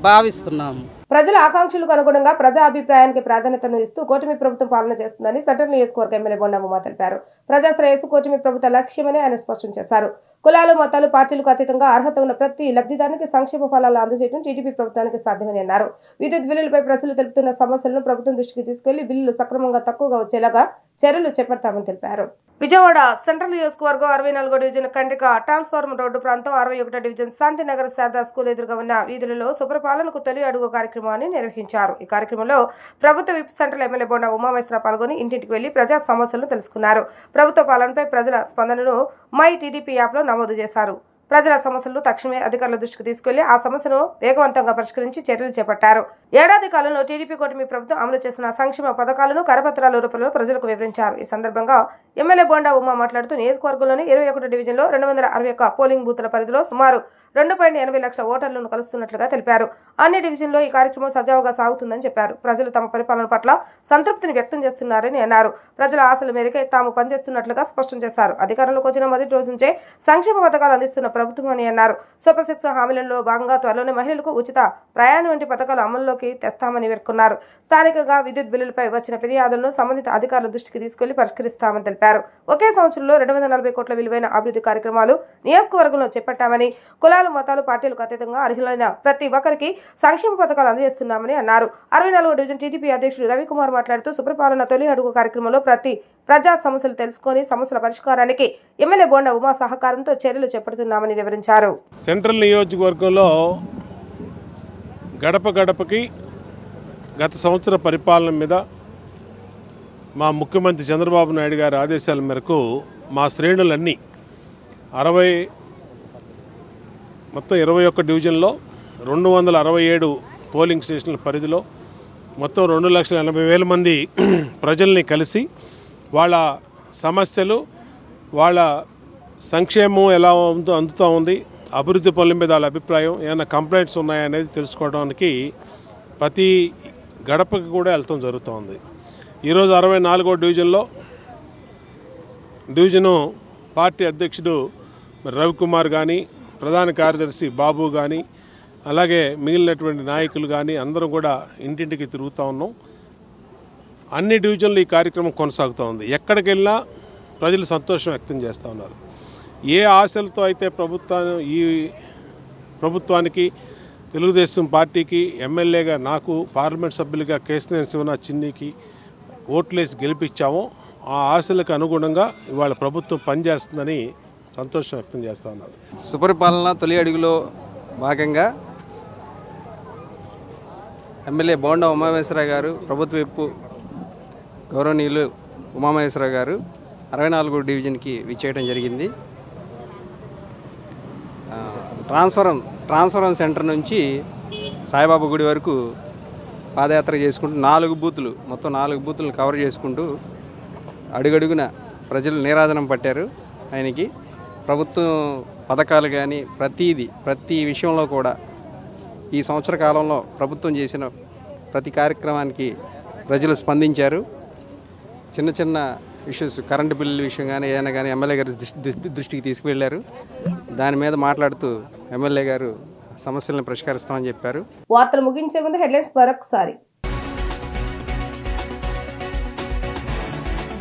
భావిస్తున్నాము. ప్రజల ఆకాంక్షలకు అనుగుణంగా ప్రజా అభిప్రాయానికి ప్రాధాన్యతను ఇస్తూ కూటమి ప్రభుత్వం పాలన చేస్తుందని సెంట్రల్ నియోజకవర్గ ఎమ్మెల్యే బోండా ఉమా తెలిపారు. ప్రజా శ్రేయస్సు కూటమి ప్రభుత్వ లక్ష్యమని ఆయన స్పష్టం చేశారు. కులాలు, మతాలు, పార్టీలకు అతీతంగా అర్హత ఉన్న ప్రతి లబ్ధిదారునికి సంక్షేమ ఫలాలు అందజేయడం టీడీపీ ప్రభుత్వానికి సాధ్యమని అన్నారు. విద్యుత్ బిల్లులపై ప్రజలు తెలుపుతున్న సమస్యలను ప్రభుత్వం దృష్టికి తీసుకెళ్లి బిల్లులు సక్రమంగా తక్కువగా వచ్చేలాగా చర్యలు చేపడతామని తెలిపారు. విజయవాడ సెంట్రల్ నియోజకవర్గం 64వ డివిజన్ కండ్రిక ట్రాన్స్ఫార్మర్ రోడ్డు ప్రాంతం 61వ డివిజన్ శాంతినగర్ శారదా స్కూల్ ఎదురుగా ఉన్న వీధులలో సుప్రపాలనకు తొలి అడుగు కార్యక్రమాన్ని నిర్వహించారు. ఈ కార్యక్రమంలో ప్రభుత్వ whip central MLA Bonda Umamaheswara పాల్గొని ఇంటింటికి వెళ్లి ప్రజా సమస్యలను తెలుసుకున్నారు. ప్రభుత్వ పాలనపై ప్రజల స్పందనను మై టీడీపీ యాప్లో నమోదు చేశారు. ప్రజల సమస్యలను తక్షణమే అధికారుల దృష్టికి తీసుకెళ్లి ఆ సమస్యను వేగవంతంగా పరిష్కరించి చర్యలు చేపట్టారు. ఏడాది కాలంలో టీడీపీ కూటమి ప్రభుత్వం అమలు చేసిన సంక్షేమ పథకాలను కరపత్రాల రూపంలో ప్రజలకు వివరించారు. ఈ సందర్భంగా ఎమ్మెల్యే బోండా ఉమా మాట్లాడుతూ నియోజకవర్గంలోని 21 డివిజన్లో 261 పోలింగ్ బూత్ల పరిధిలో సుమారు 2.80 లక్షల ఓటర్లను కలుస్తున్నట్లుగా తెలిపారు. అన్ని డివిజన్లో ఈ కార్యక్రమం సజావుగా సాగుతుందని చెప్పారు. ప్రజలు తమ పరిపాలన పట్ల సంతృప్తిని వ్యక్తం చేస్తున్నారని అన్నారు. ప్రజల ఆశల మేరకే తాము పనిచేస్తున్నట్లుగా స్పష్టం చేశారు. అధికారంలోకి వచ్చిన మొదటి రోజు నుంచే సంక్షేమ పథకాలు అందిస్తున్న ప్రభుత్వం అని అన్నారు. సూపర్ 6 హామీలలో భాగంగా త్వరలోనే మహిళలకు ఉచిత ప్రయాణం వంటి పథకాలు అమల్లోకి తెస్తామని పేర్కొన్నారు. స్థానికంగా విద్యుత్ బిల్లులపై వచ్చిన ఫిర్యాదులను సంబంధిత అధికారుల దృష్టికి తీసుకెళ్లి పరిష్కరిస్తామని తెలిపారు. ఒకే సంవత్సరంలో 240 కోట్ల విలువైన అభివృద్ధి కార్యక్రమాలు నియోజకవర్గంలో చేపట్టామని, కులాలు, మతాలు, పార్టీలకు అతీతంగా అర్హులైన ప్రతి ఒక్కరికి సంక్షేమ పథకాలు అందజేస్తున్నామని అన్నారు. 64వ డివిజన్ టీడీపీ అధ్యక్షుడు రవికుమార్ మాట్లాడుతూ సుప్రపాలన తొలి అడుగు కార్యక్రమంలో ప్రతి ప్రజా సమస్యలు తెలుసుకొని సమస్యల పరిష్కారానికి ఎమ్మెల్యే బోండా ఉమా సహకారంతో చర్యలు చేపడుతున్నామని వివరించారు. సెంట్రల్ నియోజకవర్గంలో గడప గడపకి గత సంవత్సర పరిపాలన మీద మా ముఖ్యమంత్రి చంద్రబాబు నాయుడు గారి ఆదేశాల మేరకు మా శ్రేణులన్నీ 21 డివిజన్లో 267 పోలింగ్ స్టేషన్ల పరిధిలో మొత్తం 2,80,000 మంది ప్రజల్ని కలిసి వాళ్ళ సమస్యలు, వాళ్ళ సంక్షేమం ఎలా అందుతూ ఉంది, అభివృద్ధి పనుల మీద వాళ్ళ అభిప్రాయం, ఏమైనా కంప్లైంట్స్ ఉన్నాయనేది తెలుసుకోవడానికి ప్రతి గడపకి కూడా వెళ్తాం జరుగుతోంది. ఈరోజు 64వ డివిజను పార్టీ అధ్యక్షుడు రవికుమార్ కానీ, ప్రధాన కార్యదర్శి బాబు కానీ, అలాగే మిగిలినటువంటి నాయకులు కానీ అందరం కూడా ఇంటింటికి తిరుగుతూ ఉన్నాం. అన్ని డివిజన్లు ఈ కార్యక్రమం కొనసాగుతూ ఉంది. ఎక్కడికి వెళ్ళినా ప్రజలు సంతోషం వ్యక్తం చేస్తూ ఉన్నారు. ఏ ఆశలతో అయితే ఈ ప్రభుత్వానికి, తెలుగుదేశం పార్టీకి, ఎమ్మెల్యేగా నాకు, పార్లమెంట్ సభ్యులుగా కేశినేని శివనాథ్ చిన్నీకి ఓట్లేసి గెలిపించామో ఆ ఆశలకు అనుగుణంగా ఇవాళ ప్రభుత్వం పనిచేస్తుందని సంతోషం వ్యక్తం చేస్తూ ఉన్నారు. సుపరిపాలన తొలి అడుగులో భాగంగా ఎమ్మెల్యే బోండా ఉమామహేశ్వరరావు గారు, ప్రభుత్వ విప్పు గౌరవనీయులు ఉమామహేశ్వరరావు గారు 64వ డివిజన్కి విచ్చేయడం జరిగింది. ట్రాన్స్ఫరం సెంటర్ నుంచి సాయిబాబా గుడి వరకు పాదయాత్ర చేసుకుంటూ 4 బూతులు, మొత్తం 4 బూతులను కవర్ చేసుకుంటూ అడుగడుగున ప్రజలు నీరాజనం పట్టారు. ఆయనకి ప్రభుత్వం పథకాలు కానీ ప్రతి విషయంలో కూడా ఈ సంవత్సర కాలంలో ప్రభుత్వం చేసిన ప్రతి కార్యక్రమానికి ప్రజలు స్పందించారు. చిన్న చిన్న ఇష్యూస్, కరెంటు బిల్లుల విషయం కానీ ఏదైనా కానీ ఎమ్మెల్యే గారు దృష్టికి తీసుకువెళ్ళారు. దాని మీద మాట్లాడుతూ ఎమ్మెల్యే గారు సమస్యలను పరిష్కరిస్తామని చెప్పారు. వార్తలు ముగించే ముందు హెడ్లైన్స్ మరొకసారి.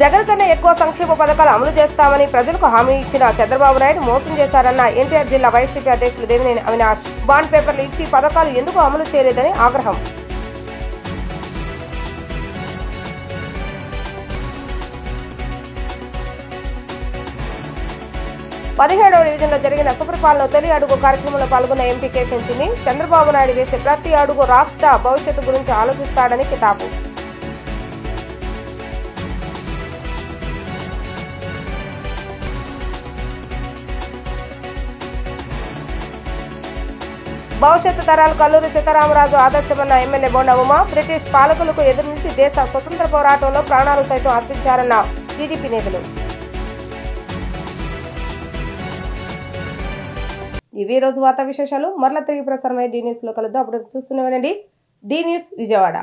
జగన్ కన్నా ఎక్కువ సంక్షేమ పథకాలు అమలు చేస్తామని ప్రజలకు హామీ ఇచ్చిన చంద్రబాబు నాయుడు మోసం చేశారన్న ఎన్టీఆర్ జిల్లా వైసీపీ అధ్యక్షులు దేవినేని అవినాష్. బాండ్ పేపర్లు ఇచ్చి పథకాలు ఎందుకు అమలు చేయలేదని ఆగ్రహం. పదిహేడవ డివిజన్లో జరిగిన సుపరిపాలన తొలి అడుగు కార్యక్రమంలో పాల్గొన్న ఎంపీ కేశినేని చిన్ని చంద్రబాబు నాయుడు వేసే ప్రతి అడుగు రాష్ట్ర భవిష్యత్తు గురించి ఆలోచిస్తాడని కితాబు. భవిష్యత్తు తరాలకు అల్లూరి సీతారామరాజు ఆదర్శమన్న ఎమ్మెల్యే బోండా ఉమా. బ్రిటిష్ పాలకులకు ఎదురునిలిచి దేశ స్వతంత్ర పోరాటంలో ప్రాణాలు సైతం అర్పించారన్న టీడీపీ నేతలు. ఇవే రోజు వార్తా విశేషాలు. మరలా తిరిగి ప్రసారమై డి న్యూస్లో కలుద్దాం. అప్పుడు చూస్తూనే ఉండండి డి న్యూస్ విజయవాడ.